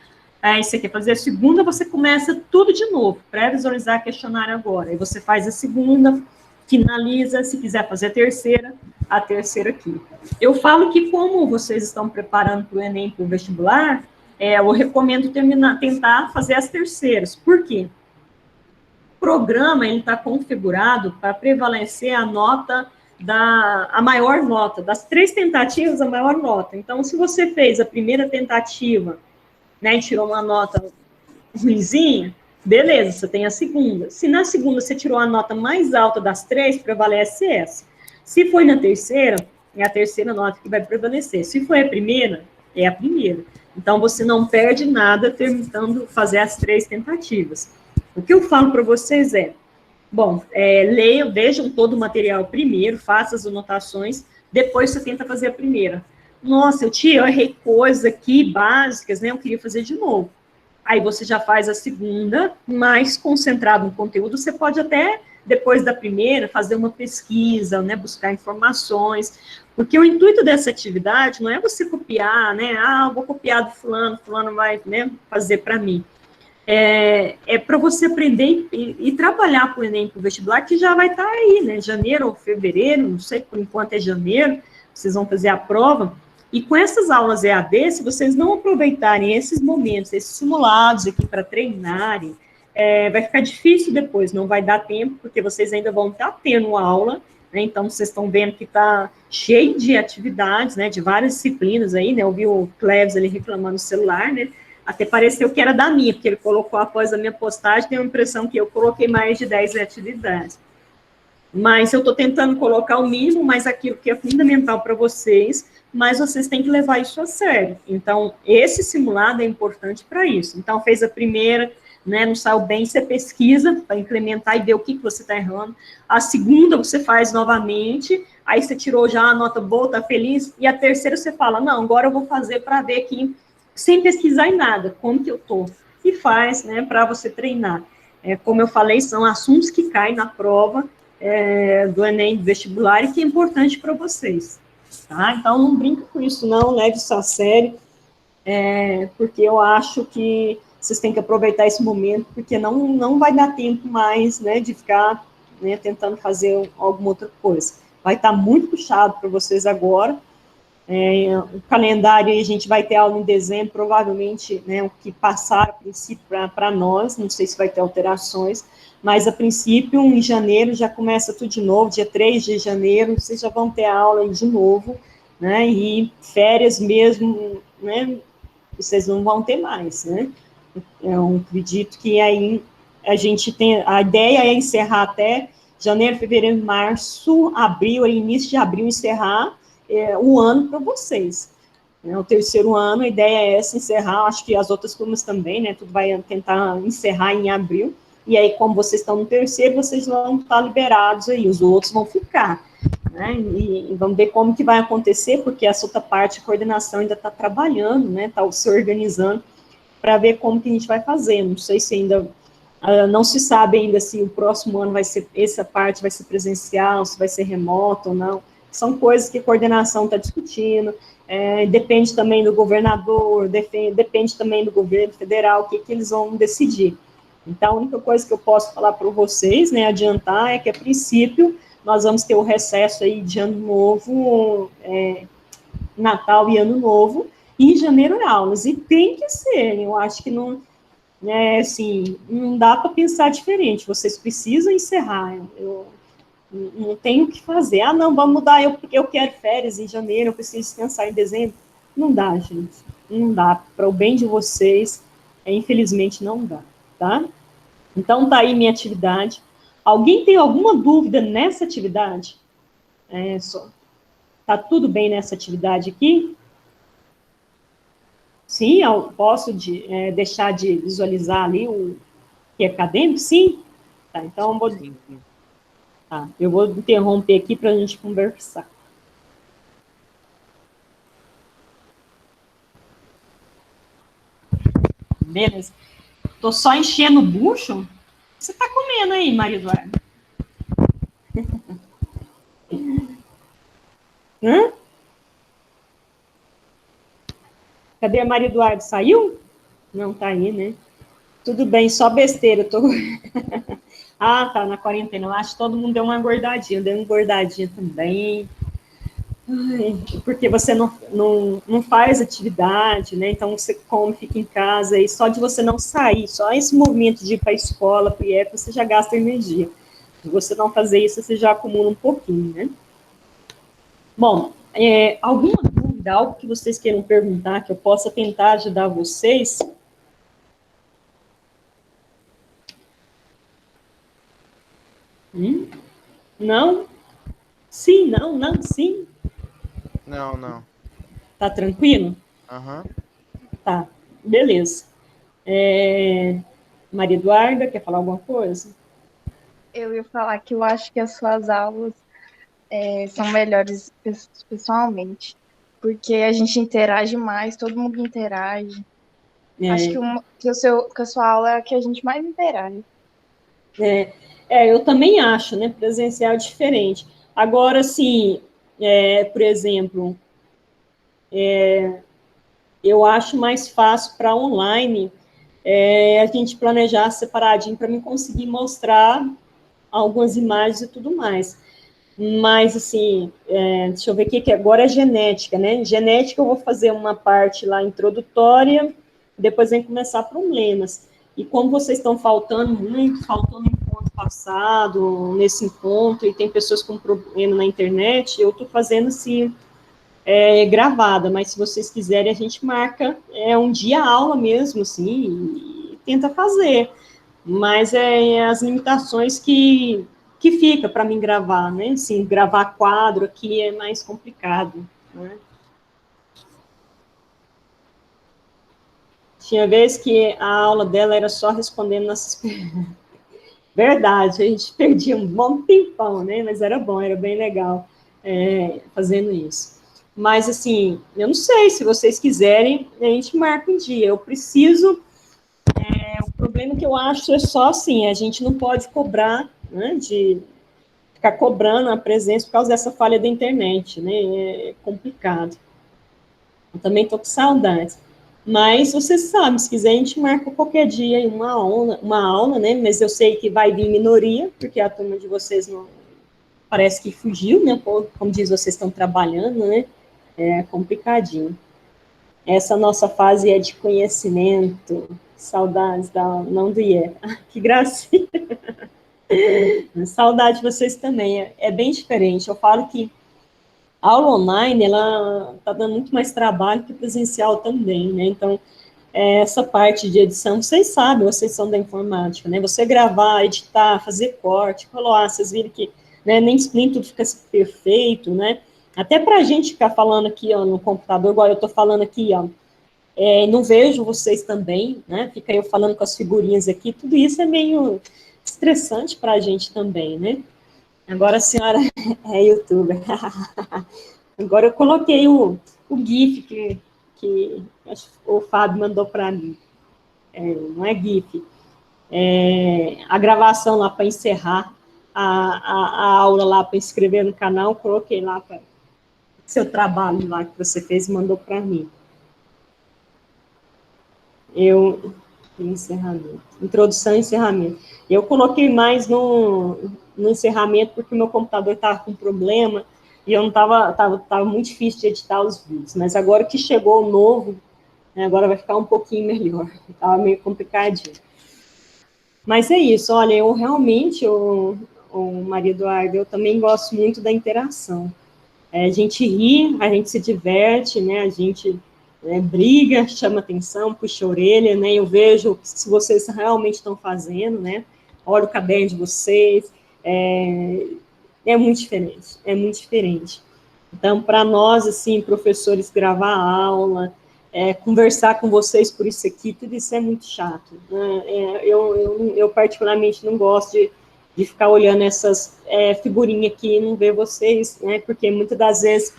aí você quer fazer a segunda, você começa tudo de novo, pré-visualizar questionário agora, aí você faz a segunda, finaliza, se quiser fazer a terceira aqui. Eu falo que como vocês estão preparando para o Enem, para o vestibular, eu recomendo tentar fazer as terceiras. Por quê? O programa está configurado para prevalecer a nota a maior nota, das 3 tentativas, a maior nota. Então, se você fez a primeira tentativa, né, e tirou uma nota ruimzinha, beleza, você tem a segunda. Se na segunda você tirou a nota mais alta das 3, prevalece essa. Se foi na terceira, é a terceira nota que vai prevalecer. Se foi a primeira, é a primeira. Então, você não perde nada tentando fazer as 3 tentativas. O que eu falo para vocês é, bom, leiam, vejam todo o material primeiro, façam as anotações, depois você tenta fazer a primeira. Nossa, eu errei coisas aqui básicas, né? Eu queria fazer de novo. Aí você já faz a segunda, mais concentrado no conteúdo, você pode até, depois da primeira, fazer uma pesquisa, né? Buscar informações, porque o intuito dessa atividade não é você copiar, né? Ah, vou copiar do fulano vai, né, fazer para mim. É para você aprender e trabalhar para o Enem, para o vestibular, que já vai estar aí, né? Janeiro ou fevereiro, não sei, por enquanto é janeiro, vocês vão fazer a prova. E com essas aulas EAD, se vocês não aproveitarem esses momentos, esses simulados aqui para treinarem, vai ficar difícil depois, não vai dar tempo, porque vocês ainda vão estar tendo aula, né? Então, vocês estão vendo que está cheio de atividades, né? De várias disciplinas aí, né? Eu vi o Cleves ali reclamando no celular, né? Até pareceu que era da minha, porque ele colocou após a minha postagem, tem a impressão que eu coloquei mais de 10 atividades. Mas eu estou tentando colocar o mínimo, mas aquilo que é fundamental para vocês, mas vocês têm que levar isso a sério. Então, esse simulado é importante para isso. Então, fez a primeira, né, não saiu bem, você pesquisa para implementar e ver o que você está errando. A segunda, você faz novamente, aí você tirou já a nota boa, está feliz, e a terceira você fala, não, agora eu vou fazer para ver aqui, sem pesquisar em nada, como que eu tô, e faz, né, para você treinar. Como eu falei, são assuntos que caem na prova do Enem do vestibular e que é importante para vocês, tá? Então, não brinca com isso, não, leve isso a sério, porque eu acho que vocês têm que aproveitar esse momento, porque não vai dar tempo mais, né, de ficar, né, tentando fazer alguma outra coisa. Vai estar muito puxado para vocês agora. O calendário, a gente vai ter aula em dezembro, provavelmente, né, o que passar, a princípio, para nós, não sei se vai ter alterações, mas, a princípio, em janeiro, já começa tudo de novo, dia 3 de janeiro, vocês já vão ter aula de novo, né, e férias mesmo, né, vocês não vão ter mais, né, eu acredito que aí a gente tem, a ideia é encerrar até janeiro, fevereiro, março, abril, início de abril, encerrar o ano para vocês. O terceiro ano, a ideia é essa, encerrar, acho que as outras turmas também, né, tudo vai tentar encerrar em abril, e aí, como vocês estão no terceiro, vocês vão estar liberados aí, os outros vão ficar, né, e vamos ver como que vai acontecer, porque essa outra parte, a coordenação ainda está trabalhando, né, está se organizando, para ver como que a gente vai fazer, não sei se ainda, não se sabe ainda se o próximo ano vai ser, essa parte vai ser presencial, se vai ser remoto ou não. são coisas que a coordenação está discutindo, depende também do governador, depende também do governo federal, o que eles vão decidir. Então, a única coisa que eu posso falar para vocês, né, adiantar, é que, a princípio, nós vamos ter o recesso aí de Ano Novo, Natal e Ano Novo, e em janeiro aulas, e tem que ser, eu acho que não, assim, não dá para pensar diferente, vocês precisam encerrar, eu não tenho o que fazer, não, vamos mudar, eu quero férias em janeiro, eu preciso descansar em dezembro, não dá, gente, não dá, para o bem de vocês, infelizmente não dá, tá? Então, tá aí minha atividade. Alguém tem alguma dúvida nessa atividade? Tá tudo bem nessa atividade aqui? Sim, eu posso deixar de visualizar ali o que é acadêmico? Sim? Tá, então Sim, sim. eu vou interromper aqui para a gente conversar. Beleza. Tô só enchendo o bucho? O que você tá comendo aí, Maria Eduarda? Hã? Cadê a Maria Eduarda? Saiu? Não, tá aí, né? Tudo bem, só besteira. Tá, na quarentena. Eu acho que todo mundo deu uma engordadinha. Deu uma engordadinha também. Porque você não faz atividade, né? Então você come, fica em casa, e só de você não sair, só esse movimento de ir para a escola, para o IEP, você já gasta energia. Se você não fazer isso, você já acumula um pouquinho, né? Bom, alguma dúvida, algo que vocês queiram perguntar, que eu possa tentar ajudar vocês? Não? Sim, não, sim. Não. Tá tranquilo? Aham. Tá, beleza. Maria Eduarda, quer falar alguma coisa? Eu ia falar que eu acho que as suas aulas são melhores pessoalmente, porque a gente interage mais, todo mundo interage. Acho que a sua aula é a que a gente mais interage. Eu também acho, né? Presencial é diferente. Agora, assim, por exemplo, eu acho mais fácil para online a gente planejar separadinho para mim conseguir mostrar algumas imagens e tudo mais. Mas, assim, deixa eu ver o que agora é genética, né? Genética eu vou fazer uma parte lá introdutória, depois vem começar problemas. E como vocês estão faltando muito, faltando encontro passado, nesse encontro, e tem pessoas com problema na internet, eu estou fazendo, assim, gravada, mas se vocês quiserem, a gente marca um dia aula mesmo, assim, e tenta fazer. Mas as limitações que fica para mim gravar, né? Assim, gravar quadro aqui é mais complicado, né? Tinha vez que a aula dela era só respondendo nossas perguntas. Verdade, a gente perdia um bom tempão, né? Mas era bom, era bem legal fazendo isso. Mas, assim, eu não sei, se vocês quiserem, a gente marca um dia. Eu preciso... o problema que eu acho é só, assim, a gente não pode cobrar, né, de ficar cobrando a presença por causa dessa falha da internet, né? É complicado. Eu também estou com saudades. Mas você sabe, se quiser, a gente marca qualquer dia uma aula, né? Mas eu sei que vai vir minoria, porque a turma de vocês não parece que fugiu, né? Como diz, vocês estão trabalhando, né? É complicadinho. Essa nossa fase é de conhecimento, saudades não do IE. Que gracinha. Saudade de vocês também. É bem diferente. Eu falo que a aula online, ela está dando muito mais trabalho que presencial também, né? Então, essa parte de edição, vocês sabem, vocês são da informática, né? Você gravar, editar, fazer corte, colocar, vocês viram que, né, nem explica, tudo fica perfeito, né? Até para a gente ficar falando aqui, ó, no computador, igual eu estou falando aqui, ó, não vejo vocês também, né? Fica eu falando com as figurinhas aqui, tudo isso é meio estressante para a gente também, né? Agora a senhora é youtuber. Agora eu coloquei o GIF que o Fábio mandou para mim. Não é GIF. A gravação lá para encerrar. a aula lá para inscrever no canal, coloquei lá para seu trabalho lá que você fez e mandou para mim. Encerramento. Introdução e encerramento. Eu coloquei mais no encerramento porque o meu computador estava com problema e eu não tava muito difícil de editar os vídeos. Mas agora que chegou o novo, né, agora vai ficar um pouquinho melhor. Estava meio complicadinho. Mas é isso, olha, eu realmente, Maria Eduarda, eu também gosto muito da interação. A gente ri, a gente se diverte, né, a gente briga, chama atenção, puxa a orelha, né, eu vejo se vocês realmente estão fazendo, né, olha o caderno de vocês, é muito diferente, é muito diferente. Então, para nós, assim, professores, gravar aula, conversar com vocês por isso aqui, tudo isso é muito chato, né? Eu particularmente não gosto de ficar olhando essas figurinhas aqui e não ver vocês, né? Porque muitas das vezes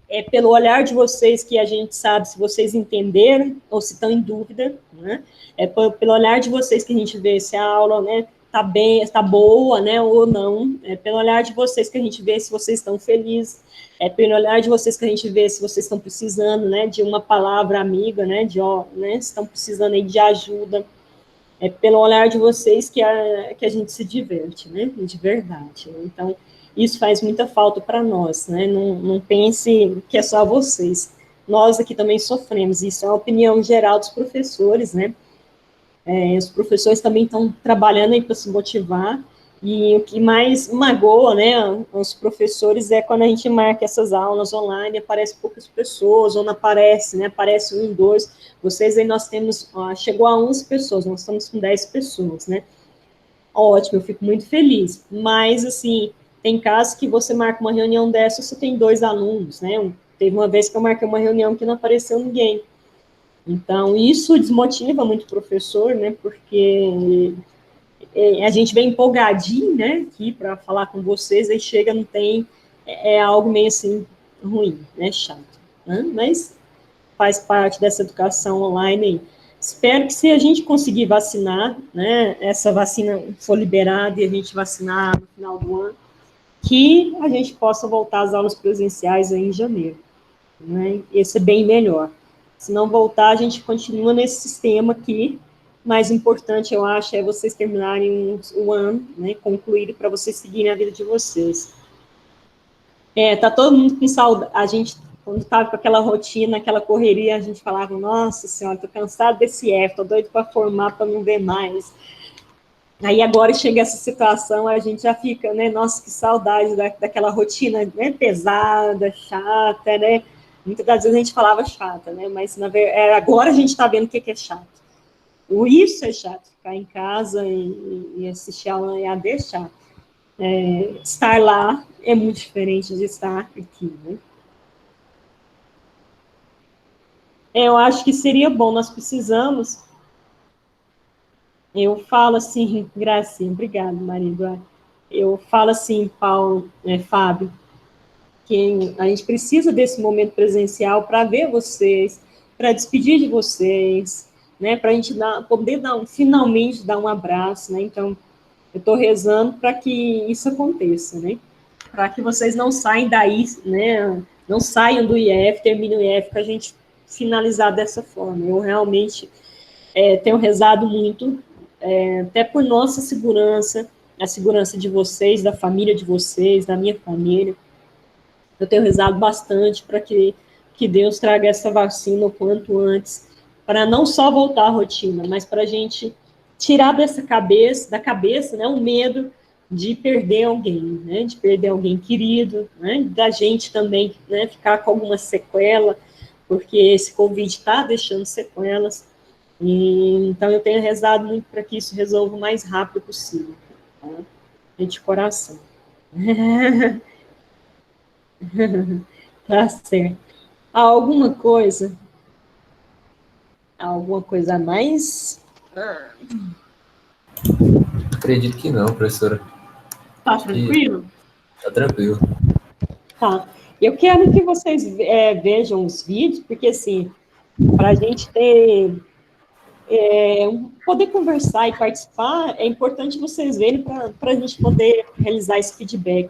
é pelo olhar de vocês que a gente sabe se vocês entenderam ou se estão em dúvida, né? É pelo olhar de vocês que a gente vê se a aula, né, tá bem, está boa, né, ou não. É pelo olhar de vocês que a gente vê se vocês estão felizes. É pelo olhar de vocês que a gente vê se vocês estão precisando, né, de uma palavra amiga, né, né, estão precisando aí de ajuda. É pelo olhar de vocês que a gente se diverte, né, de verdade. Então, isso faz muita falta para nós, né, não pense que é só vocês. Nós aqui também sofremos, isso é a opinião geral dos professores, né, os professores também estão trabalhando aí para se motivar, e o que mais magoa, né, os professores é quando a gente marca essas aulas online, aparece poucas pessoas, ou não aparece, né, aparece 1, 2, vocês aí nós temos, chegou a 11 pessoas, nós estamos com 10 pessoas, né, ótimo, eu fico muito feliz, mas, assim, tem casos que você marca uma reunião dessa, você tem 2 alunos, né, teve uma vez que eu marquei uma reunião que não apareceu ninguém. Então, isso desmotiva muito o professor, né, porque a gente vem empolgadinho, né, aqui para falar com vocês, aí chega, não tem, algo meio assim, ruim, né, chato, né? Mas faz parte dessa educação online aí. Espero que se a gente conseguir vacinar, né, essa vacina for liberada e a gente vacinar no final do ano, que a gente possa voltar às aulas presenciais aí em janeiro, né, esse é bem melhor. Se não voltar, a gente continua nesse sistema aqui. Mais importante, eu acho, é vocês terminarem o ano, né, concluírem para vocês seguirem a vida de vocês. Tá todo mundo com saudade. A gente, quando estava com aquela rotina, aquela correria, a gente falava, nossa senhora, estou cansado desse F, estou doido para formar, para não ver mais. Aí agora chega essa situação, a gente já fica, né, nossa, que saudade daquela rotina, né, pesada, chata, né, muitas das vezes a gente falava chata, né, mas agora a gente está vendo o que é chato. Isso é chato, ficar em casa e assistir a aula EAD é chato. Estar lá é muito diferente de estar aqui, né. Eu acho que seria bom, nós precisamos. Eu falo assim, Gracinha, obrigada, marido. Eu falo assim, Fábio, que a gente precisa desse momento presencial para ver vocês, para despedir de vocês, né, para a gente poder finalmente dar um abraço, né, então eu estou rezando para que isso aconteça, né, para que vocês não saiam daí, né, não saiam do IF, terminem o IF, para a gente finalizar dessa forma. Eu realmente tenho rezado muito, até por nossa segurança, a segurança de vocês, da família de vocês, da minha família. Eu tenho rezado bastante para que Deus traga essa vacina o quanto antes, para não só voltar à rotina, mas para a gente tirar da cabeça, né, o medo de perder alguém, né, de perder alguém querido, né, da gente também, né, ficar com alguma sequela, porque esse Covid está deixando sequelas. Então, eu tenho rezado muito para que isso resolva o mais rápido possível, tá? De coração. Tá certo. Alguma coisa a mais? Acredito que não, professora. Tá tranquilo? Tá tranquilo. Tá. Eu quero que vocês vejam os vídeos, porque, assim, para a gente ter poder conversar e participar, é importante vocês verem para a gente poder realizar esse feedback.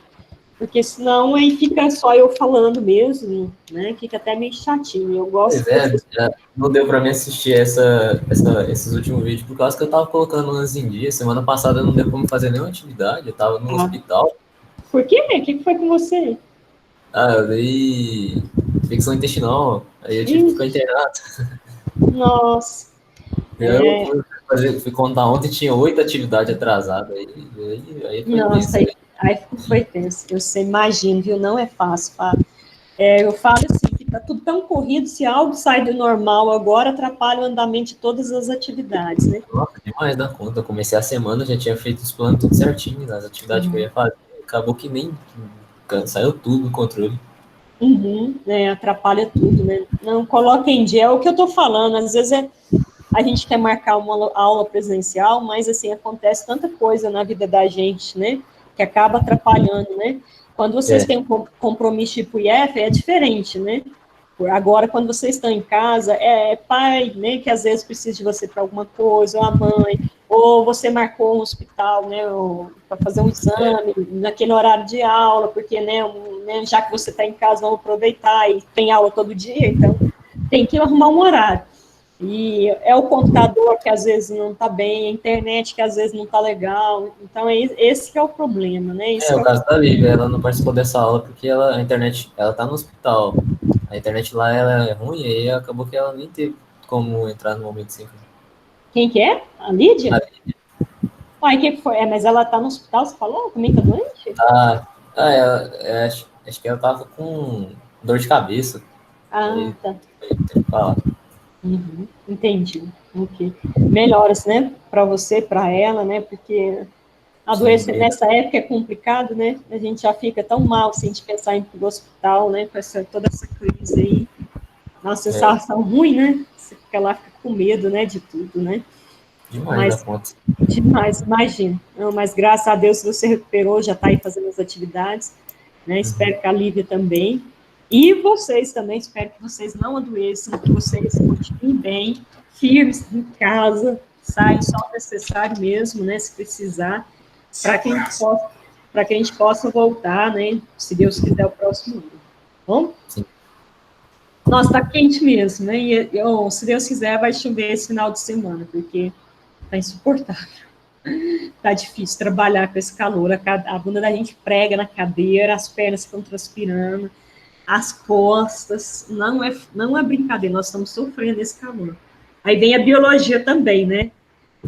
Porque senão aí fica só eu falando mesmo, né? Fica até meio chatinho. Eu gosto Pois é, não deu pra mim assistir esses últimos vídeos, por causa que eu tava colocando umas em dia. Semana passada não deu pra me fazer nenhuma atividade, eu tava no hospital. Por quê? O que foi com você? Eu dei infecção intestinal, aí eu tive que ficar internado. Nossa. Eu fui contar ontem, tinha 8 atividades atrasadas, aí foi Nossa, tenso. aí foi tenso. Eu sei, imagino, viu? Não é fácil, Fábio. Eu falo assim, fica tudo tão corrido, se algo sai do normal agora, atrapalha o andamento de todas as atividades, né? Nossa, demais da conta. Eu comecei a semana, já tinha feito os planos tudo certinho, as atividades que eu ia fazer. Acabou que nem saiu tudo do controle. Atrapalha tudo, né? Não coloca em dia, é o que eu tô falando, às vezes a gente quer marcar uma aula presencial, mas assim, acontece tanta coisa na vida da gente, né? Que acaba atrapalhando, né? Quando vocês têm um compromisso tipo IF, é diferente, né? Agora, quando vocês estão em casa, é pai, né, que às vezes precisa de você para alguma coisa, ou a mãe, ou você marcou um hospital, né, para fazer um exame naquele horário de aula, porque, já que você está em casa, vamos aproveitar e tem aula todo dia, então tem que arrumar um horário. E é o computador que às vezes não está bem, a internet que às vezes não está legal, então esse que é o problema, né? O caso da Lívia, ela não participou dessa aula porque a internet, ela tá no hospital, a internet lá ela é ruim, e aí acabou que ela nem teve como entrar no momento 5. Quem que é? A Lídia? A Lívia. Uai, que foi? Mas ela tá no hospital, você falou? Também tá doente? Acho que ela tava com dor de cabeça. Aí, Tá. tem que falar. Entendi. Ok. Melhoras, né? Para você, para ela, né? Porque a doença nessa época é complicado, né? A gente já fica tão mal se a gente pensar em ir pro hospital, né? Com toda essa crise aí. Uma sensação ruim, né? Você fica lá, fica com medo, né? De tudo, né? Demais da conta. Demais, imagina. Não, mas graças a Deus você recuperou, já está aí fazendo as atividades, né? Espero que a Lívia também. E vocês também, espero que vocês não adoeçam, que vocês continuem bem, firmes em casa, saiam só o necessário mesmo, né? Se precisar, para que a gente possa voltar, né? Se Deus quiser, o próximo ano. Bom? Sim. Nossa, está quente mesmo, né? Se Deus quiser, vai chover esse final de semana, porque tá insuportável. Tá difícil trabalhar com esse calor. A bunda da gente prega na cadeira, as pernas ficam transpirando, as costas. Não é brincadeira, nós estamos sofrendo esse calor. Aí vem a biologia também, né?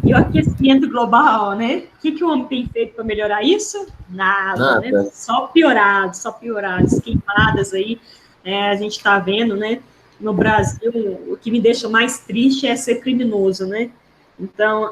E o aquecimento global, né? O que o homem tem feito para melhorar isso? Nada, né? Só piorado, as queimadas aí. A gente está vendo, né? No Brasil, o que me deixa mais triste é ser criminoso, né? Então,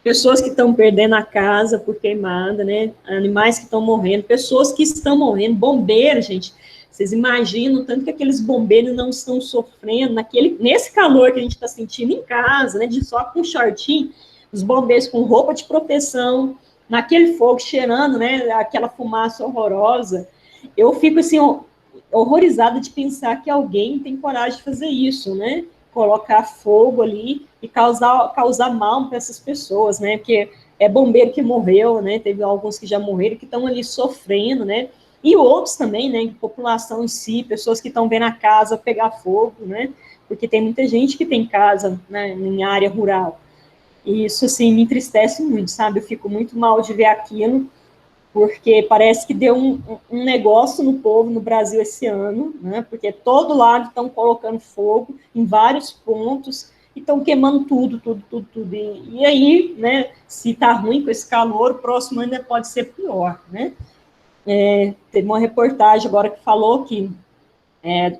pessoas que estão perdendo a casa por queimada, né? Animais que estão morrendo, pessoas que estão morrendo, bombeiros, gente. Vocês imaginam tanto que aqueles bombeiros não estão sofrendo nesse calor que a gente está sentindo em casa, né? De só com shortinho, os bombeiros com roupa de proteção, naquele fogo cheirando, né? Aquela fumaça horrorosa. Eu fico assim horrorizada de pensar que alguém tem coragem de fazer isso, né? Colocar fogo ali e causar mal para essas pessoas, né? Porque é bombeiro que morreu, né? Teve alguns que já morreram, que estão ali sofrendo, né? E outros também, né? População em si, pessoas que estão vendo a casa pegar fogo, né? Porque tem muita gente que tem casa, né, em área rural. E isso, assim, me entristece muito, sabe? Eu fico muito mal de ver aquilo, porque parece que deu um negócio no povo no Brasil esse ano, né? Porque todo lado estão colocando fogo em vários pontos e estão queimando tudo. E aí, né, se está ruim com esse calor, o próximo ainda pode ser pior, né? Teve uma reportagem agora que falou que é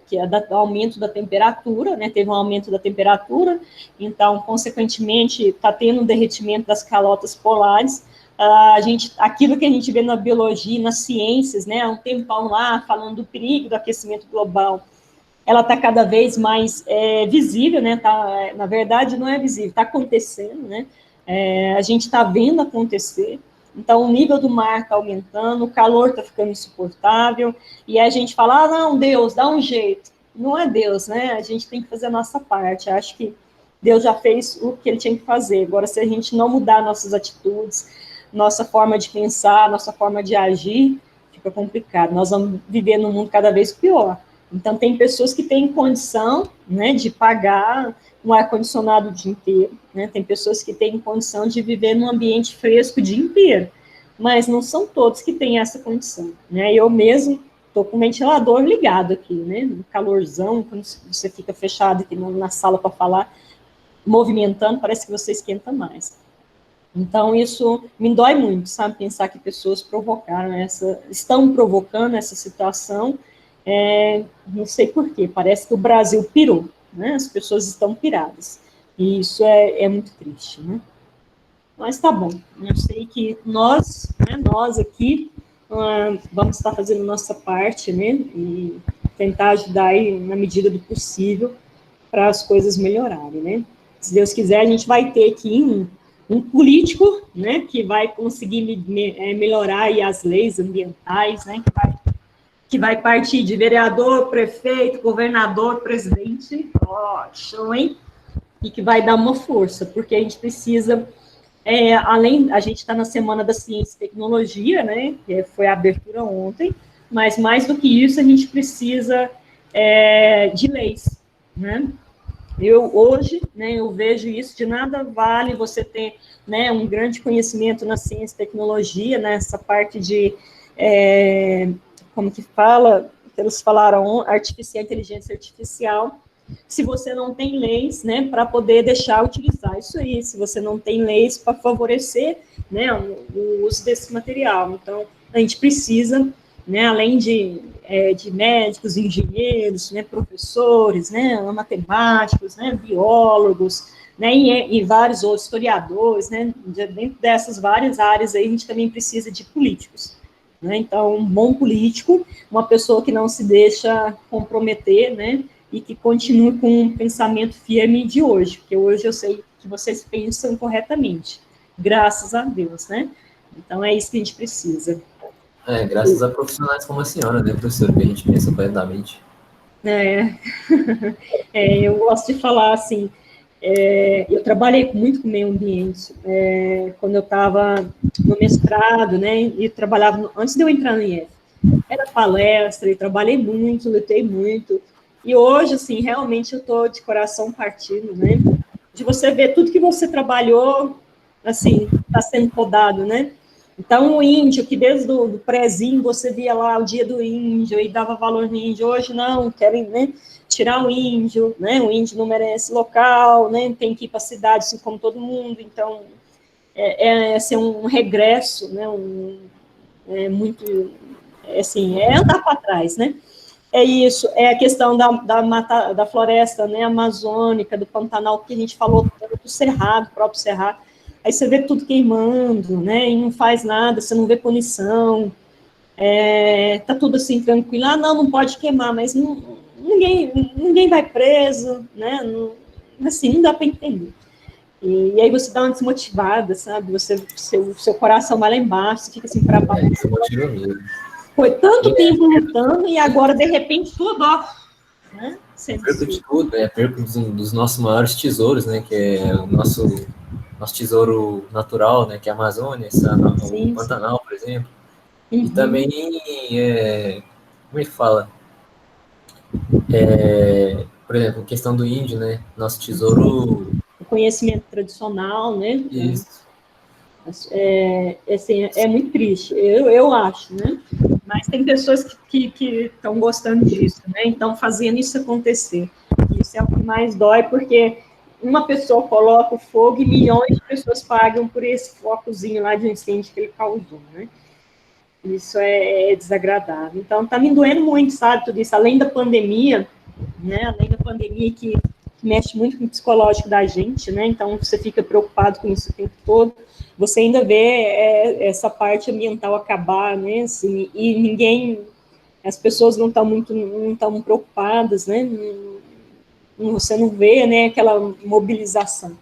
do aumento da temperatura, né? Teve um aumento da temperatura, então, consequentemente, está tendo um derretimento das calotas polares. Aquilo que a gente vê na biologia, nas ciências, né, há um tempão lá, falando do perigo do aquecimento global, ela está cada vez mais visível, né, na verdade não é visível, está acontecendo, né, a gente está vendo acontecer, então o nível do mar está aumentando, o calor está ficando insuportável, e a gente fala, não, Deus, dá um jeito, não é Deus, né, a gente tem que fazer a nossa parte, acho que Deus já fez o que ele tinha que fazer. Agora, se a gente não mudar nossas atitudes, nossa forma de pensar, nossa forma de agir, fica complicado. Nós vamos viver num mundo cada vez pior. Então, tem pessoas que têm condição, né, de pagar um ar-condicionado o dia inteiro, né? Tem pessoas que têm condição de viver num ambiente fresco o dia inteiro, mas não são todos que têm essa condição, né? Eu mesmo estou com o ventilador ligado aqui, né? No calorzão, quando você fica fechado aqui na sala para falar, movimentando, parece que você esquenta mais. Então, isso me dói muito, sabe? Pensar que pessoas estão provocando essa situação, não sei porquê, parece que o Brasil pirou, né? As pessoas estão piradas, e isso é muito triste, né? Mas tá bom, eu sei que nós aqui, vamos estar fazendo nossa parte, né? E tentar ajudar aí na medida do possível para as coisas melhorarem, né? Se Deus quiser, a gente vai ter aqui um político, né, que vai conseguir melhorar aí as leis ambientais, né, que vai partir de vereador, prefeito, governador, presidente, show, hein? E que vai dar uma força, porque a gente precisa, a gente está na Semana da Ciência e Tecnologia, né, que foi a abertura ontem, mas mais do que isso, a gente precisa de leis, né? Hoje, né, eu vejo isso, de nada vale você ter, né, um grande conhecimento na ciência e tecnologia, nessa parte de, como que fala, eles falaram, inteligência artificial, se você não tem leis, né, para poder deixar utilizar isso aí, se você não tem leis para favorecer, né, o uso desse material. Então, a gente precisa, né, além de médicos, engenheiros, né, professores, né, matemáticos, né, biólogos, né, e vários outros historiadores, né, dentro dessas várias áreas aí, a gente também precisa de políticos, né, então, um bom político, uma pessoa que não se deixa comprometer, né, e que continue com um pensamento firme de hoje, porque hoje eu sei que vocês pensam corretamente, graças a Deus, né, então é isso que a gente precisa. Graças a profissionais como a senhora, né, professor, que a gente pensa corretamente. Eu gosto de falar assim, eu trabalhei muito com meio ambiente, quando eu estava no mestrado, né, e trabalhava, antes de eu entrar no IF, era palestra, e trabalhei muito, lutei muito, e hoje, assim, realmente eu estou de coração partido, né, de você ver tudo que você trabalhou, assim, está sendo podado, né. Então, o índio, que desde o prézinho você via lá o dia do índio e dava valor no índio, hoje não, querem, né, tirar o índio, né, o índio não merece local, né, tem que ir para a cidade, assim como todo mundo, então, assim, um regresso, né, muito, assim, andar para trás, né. É isso, é a questão da floresta, né, amazônica, do Pantanal, que a gente falou, do Cerrado, próprio Cerrado. Aí você vê tudo queimando, né, e não faz nada, você não vê punição, tá tudo assim tranquilo, não pode queimar, mas ninguém vai preso, né, assim, não dá para entender. E aí você dá uma desmotivada, sabe, seu coração vai lá embaixo, você fica assim para baixo. Isso motiva mesmo. Foi tanto tempo lutando e agora, de repente, tudo, né? Perco de tudo, perco dos nossos maiores tesouros, né, que é o nosso tesouro natural, né, que é a Amazônia, o Pantanal, por exemplo. Uhum. E também, como é que fala? Por exemplo, a questão do índio, né, nosso tesouro... O conhecimento tradicional, né? Isso. Assim, é muito triste, eu acho, né? Mas tem pessoas que estão gostando disso, né? Então, fazendo isso acontecer. Isso é o que mais dói, porque uma pessoa coloca o fogo e milhões de pessoas pagam por esse focozinho lá de incêndio que ele causou, né? Isso é desagradável. Então, tá me doendo muito, sabe, tudo isso. Além da pandemia, né? Além da pandemia que mexe muito com o psicológico da gente, né? Então, você fica preocupado com isso o tempo todo. Você ainda vê essa parte ambiental acabar, né? Assim, e as pessoas não estão preocupadas, né? Você não vê, né, aquela mobilização.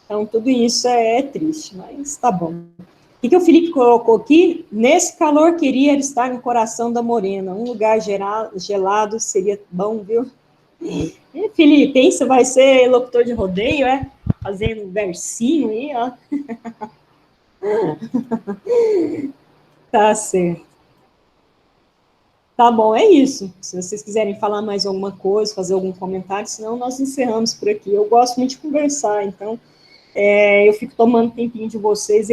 Então, tudo isso é triste, mas tá bom. O que o Felipe colocou aqui? Nesse calor, queria estar no coração da morena. Um lugar gelado seria bom, viu? E, Felipe, hein, você vai ser locutor de rodeio, é? Fazendo um versinho aí, ó. Tá certo. Tá bom, é isso. Se vocês quiserem falar mais alguma coisa, fazer algum comentário, senão nós encerramos por aqui. Eu gosto muito de conversar, então eu fico tomando tempinho de vocês,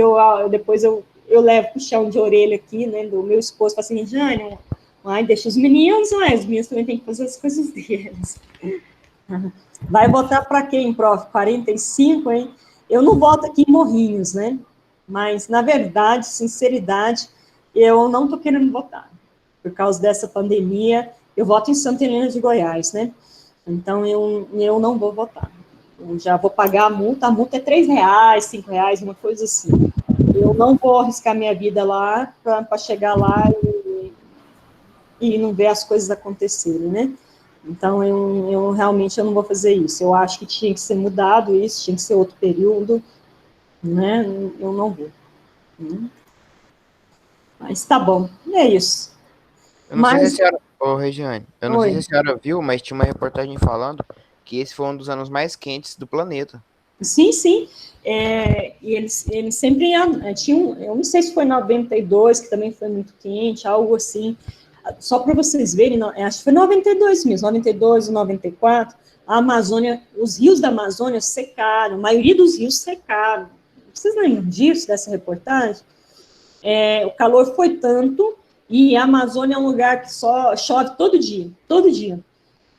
depois eu levo puxão de orelha aqui, né, do meu esposo, falo assim, Jane, deixa os meninos também têm que fazer as coisas deles. Vai votar para quem, prof? 45, hein? Eu não voto aqui em Morrinhos, né? Mas, na verdade, sinceridade, eu não estou querendo votar. Por causa dessa pandemia, eu voto em Santa Helena de Goiás, né? Então, eu não vou votar. Eu já vou pagar a multa é R$3, R$5, uma coisa assim. Eu não vou arriscar minha vida lá para chegar lá e não ver as coisas acontecerem, né? Então, eu realmente não vou fazer isso. Eu acho que tinha que ser mudado isso, tinha que ser outro período, né? Eu não vou. Né? Mas tá bom, é isso. Eu não sei se a senhora, ô Regiane, eu não sei se a senhora viu, mas tinha uma reportagem falando que esse foi um dos anos mais quentes do planeta. Sim, sim. E eles sempre tinham, eu não sei se foi 92, que também foi muito quente, algo assim. Só para vocês verem, acho que foi 92 mesmo, 92 ou 94, a Amazônia, os rios da Amazônia secaram, a maioria dos rios secaram. Vocês lembram disso, dessa reportagem? O calor foi tanto, e a Amazônia é um lugar que só chove todo dia, todo dia.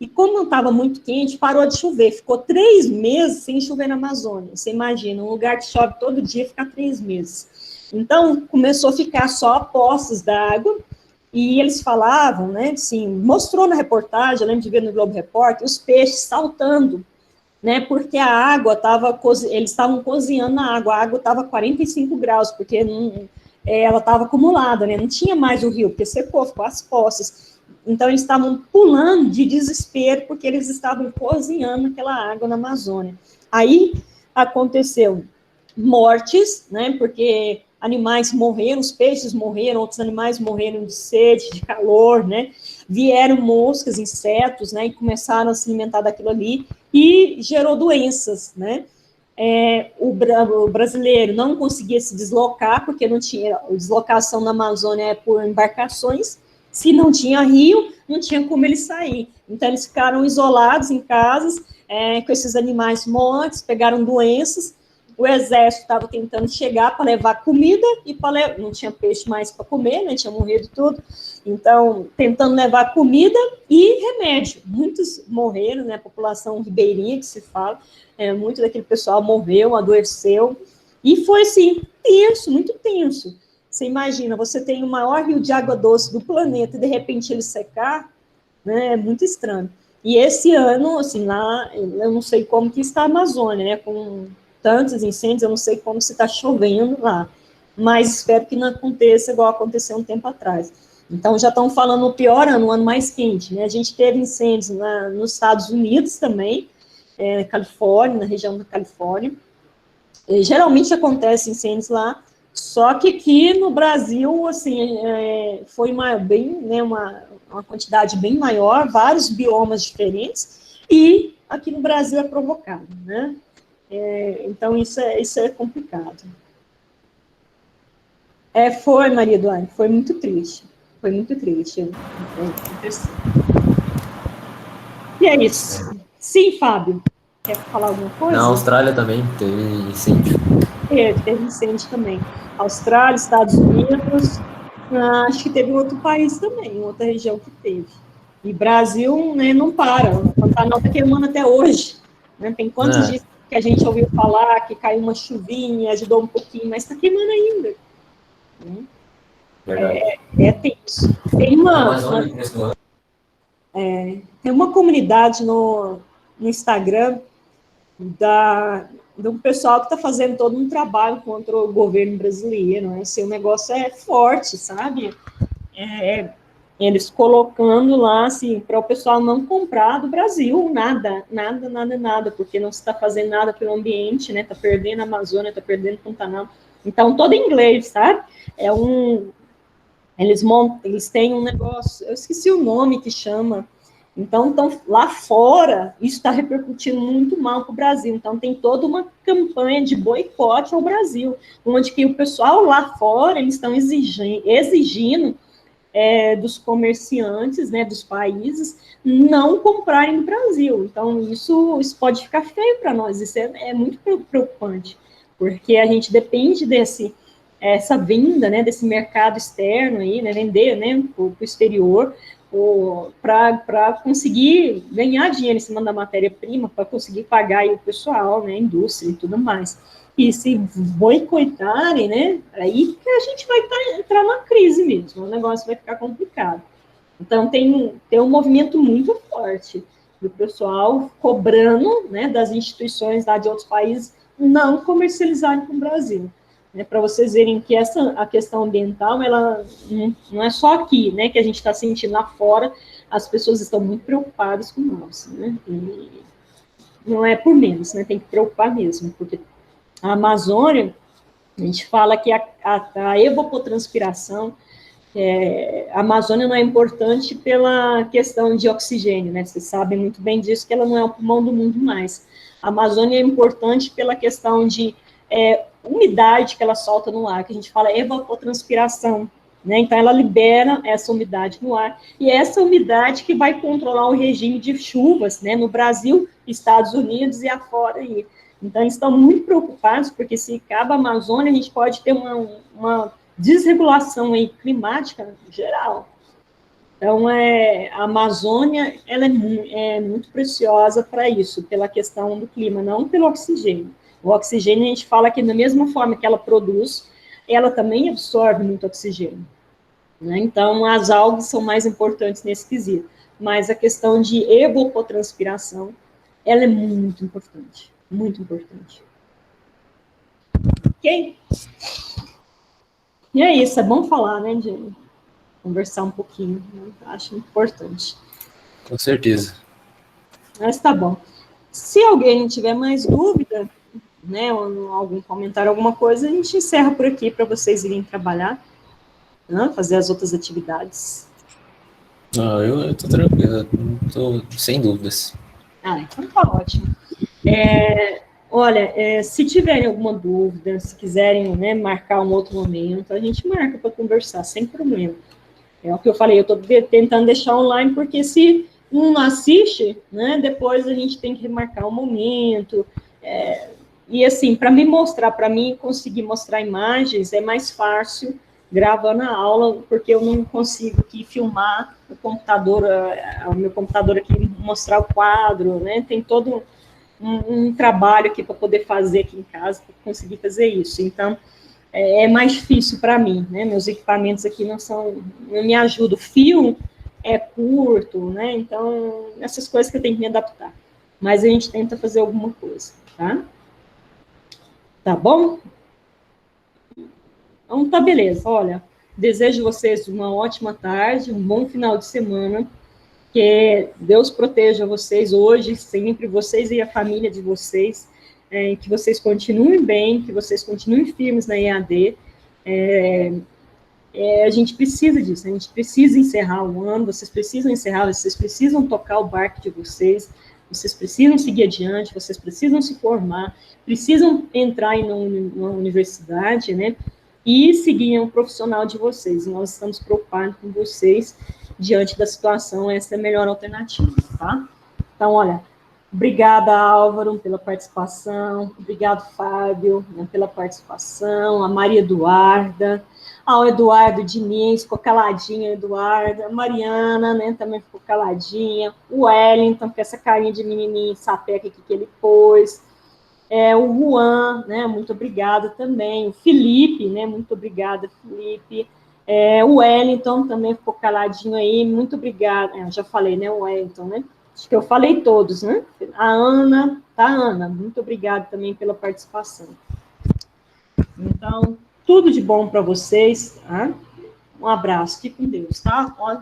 E como estava muito quente, parou de chover. Ficou 3 meses sem chover na Amazônia. Você imagina, um lugar que chove todo dia, fica 3 meses. Então, começou a ficar só poços d'água, e eles falavam, né, assim, mostrou na reportagem, eu lembro de ver no Globo Repórter, os peixes saltando, né, porque a água estava, eles estavam cozinhando na água, a água estava 45 graus, porque ela estava acumulada, né, não tinha mais o rio, porque secou, ficou as poças. Então, eles estavam pulando de desespero, porque eles estavam cozinhando aquela água na Amazônia. Aí, aconteceu mortes, né, porque animais morreram, os peixes morreram, outros animais morreram de sede, de calor, né, vieram moscas, insetos, né, e começaram a se alimentar daquilo ali, e gerou doenças, né, o brasileiro não conseguia se deslocar, porque não tinha, a deslocação na Amazônia é por embarcações, se não tinha rio, não tinha como eles sair. Então, eles ficaram isolados em casas, com esses animais mortos, pegaram doenças, o exército estava tentando chegar para levar comida, e não tinha peixe mais para comer, né, tinha morrido tudo, então, tentando levar comida e remédio. Muitos morreram, né, a população ribeirinha, que se fala, muito daquele pessoal morreu, adoeceu, e foi, assim, tenso, muito tenso. Você imagina, você tem o maior rio de água doce do planeta e, de repente, ele secar, né, é muito estranho. E esse ano, assim, lá, eu não sei como que está a Amazônia, né, com tantos incêndios, eu não sei como se está chovendo lá, mas espero que não aconteça igual aconteceu um tempo atrás. Então, já estão falando o pior ano, o ano mais quente, né, a gente teve incêndios nos Estados Unidos também, na Califórnia, na região da Califórnia, geralmente acontece incêndios lá, só que aqui no Brasil, assim, foi uma quantidade bem maior, vários biomas diferentes, e aqui no Brasil é provocado, né? Então, isso é complicado. Foi, Maria Eduarda, foi muito triste. Foi muito triste. E é isso. Sim, Fábio, quer falar alguma coisa? Na Austrália também teve incêndio. Teve incêndio também. Austrália, Estados Unidos, acho que teve outro país também, outra região que teve. E Brasil, né, não para. O Pantanal está queimando até hoje. Né? Tem quantos dias que a gente ouviu falar que caiu uma chuvinha, ajudou um pouquinho, mas está queimando ainda. Tenso. Tem uma comunidade no Instagram do pessoal que está fazendo todo um trabalho contra o governo brasileiro, né? Esse negócio é forte, sabe? Eles colocando lá, assim, para o pessoal não comprar do Brasil, nada, porque não se está fazendo nada pelo ambiente, né? Está perdendo a Amazônia, está perdendo o Pantanal. Então, todo em inglês, sabe? Eles têm um negócio, eu esqueci o nome que chama, Então, lá fora, isso está repercutindo muito mal para o Brasil. Então, tem toda uma campanha de boicote ao Brasil, onde que o pessoal lá fora, eles estão exigindo dos comerciantes, né, dos países, não comprarem no Brasil. Então, isso pode ficar feio para nós, isso é muito preocupante, porque a gente depende essa venda, né, desse mercado externo aí, né, vender, né, para o exterior, para conseguir ganhar dinheiro em cima da matéria-prima, para conseguir pagar aí o pessoal, né, a indústria e tudo mais. E se boicotarem, né, aí que a gente vai entrar numa crise mesmo, o negócio vai ficar complicado. Então, tem um movimento muito forte do pessoal cobrando, né, das instituições lá de outros países não comercializarem com o Brasil. Né, para vocês verem que a questão ambiental, ela não é só aqui, né, que a gente está sentindo lá fora, as pessoas estão muito preocupadas com nós, né, e não é por menos, né, tem que preocupar mesmo, porque a Amazônia, a gente fala que a evapotranspiração, a Amazônia não é importante pela questão de oxigênio, né? Vocês sabem muito bem disso, que ela não é o pulmão do mundo mais. A Amazônia é importante pela questão de umidade que ela solta no ar, que a gente fala evapotranspiração, né? Então, ela libera essa umidade no ar, e é essa umidade que vai controlar o regime de chuvas, né? No Brasil, Estados Unidos e afora aí. Então, eles estão muito preocupados, porque se acaba a Amazônia, a gente pode ter uma desregulação aí climática geral. Então, a Amazônia ela é muito preciosa para isso, pela questão do clima, não pelo oxigênio. O oxigênio, a gente fala que da mesma forma que ela produz, ela também absorve muito oxigênio. Né? Então, as algas são mais importantes nesse quesito. Mas a questão de evapotranspiração, ela é muito importante. Muito importante. Ok? E é isso, é bom falar, né, de conversar um pouquinho, né? Acho importante. Com certeza. Mas tá bom. Se alguém tiver mais dúvida, né, ou algum comentário, alguma coisa, a gente encerra por aqui para vocês irem trabalhar, né, fazer as outras atividades. Não, eu tô tranquilo, tô sem dúvidas. Então tá ótimo. Olha, se tiverem alguma dúvida, se quiserem, né, marcar um outro momento, a gente marca para conversar, sem problema. É o que eu falei, eu estou tentando deixar online, porque se não assiste, né, depois a gente tem que remarcar um momento. E assim, para me mostrar, para mim conseguir mostrar imagens, é mais fácil gravando a aula, porque eu não consigo aqui filmar o computador, o meu computador aqui, mostrar o quadro, né, tem todo um trabalho aqui para poder fazer aqui em casa, para conseguir fazer isso. Então, é mais difícil para mim, né? Meus equipamentos aqui não me ajudam. O fio é curto, né? Então, essas coisas que eu tenho que me adaptar. Mas a gente tenta fazer alguma coisa, tá? Tá bom? Então, tá beleza. Olha, desejo vocês uma ótima tarde, um bom final de semana. Que Deus proteja vocês hoje, sempre, vocês e a família de vocês, que vocês continuem bem, que vocês continuem firmes na EAD. A gente precisa disso, a gente precisa encerrar o ano, vocês precisam encerrar, vocês precisam tocar o barco de vocês precisam seguir adiante, vocês precisam se formar, precisam entrar em uma universidade, né, e seguir um profissional de vocês. Nós estamos preocupados com vocês diante da situação, essa é a melhor alternativa, tá? Então, olha, obrigada, Álvaro, pela participação, obrigado, Fábio, né, pela participação, a Maria Eduarda, ao Eduardo Diniz, ficou caladinha, Eduarda, a Mariana, né, também ficou caladinha, o Wellington, com essa carinha de menininho sapeca que ele pôs, o Juan, né, muito obrigada também, o Felipe, né, muito obrigada, Felipe, o Wellington também ficou caladinho aí, muito obrigada, já falei, né, o Wellington, né, acho que eu falei todos, né, a Ana, tá, Ana, muito obrigada também pela participação. Então, tudo de bom para vocês, tá? Um abraço, fique com Deus, tá? Ó,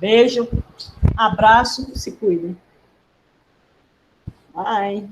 beijo, abraço, se cuidem. Bye.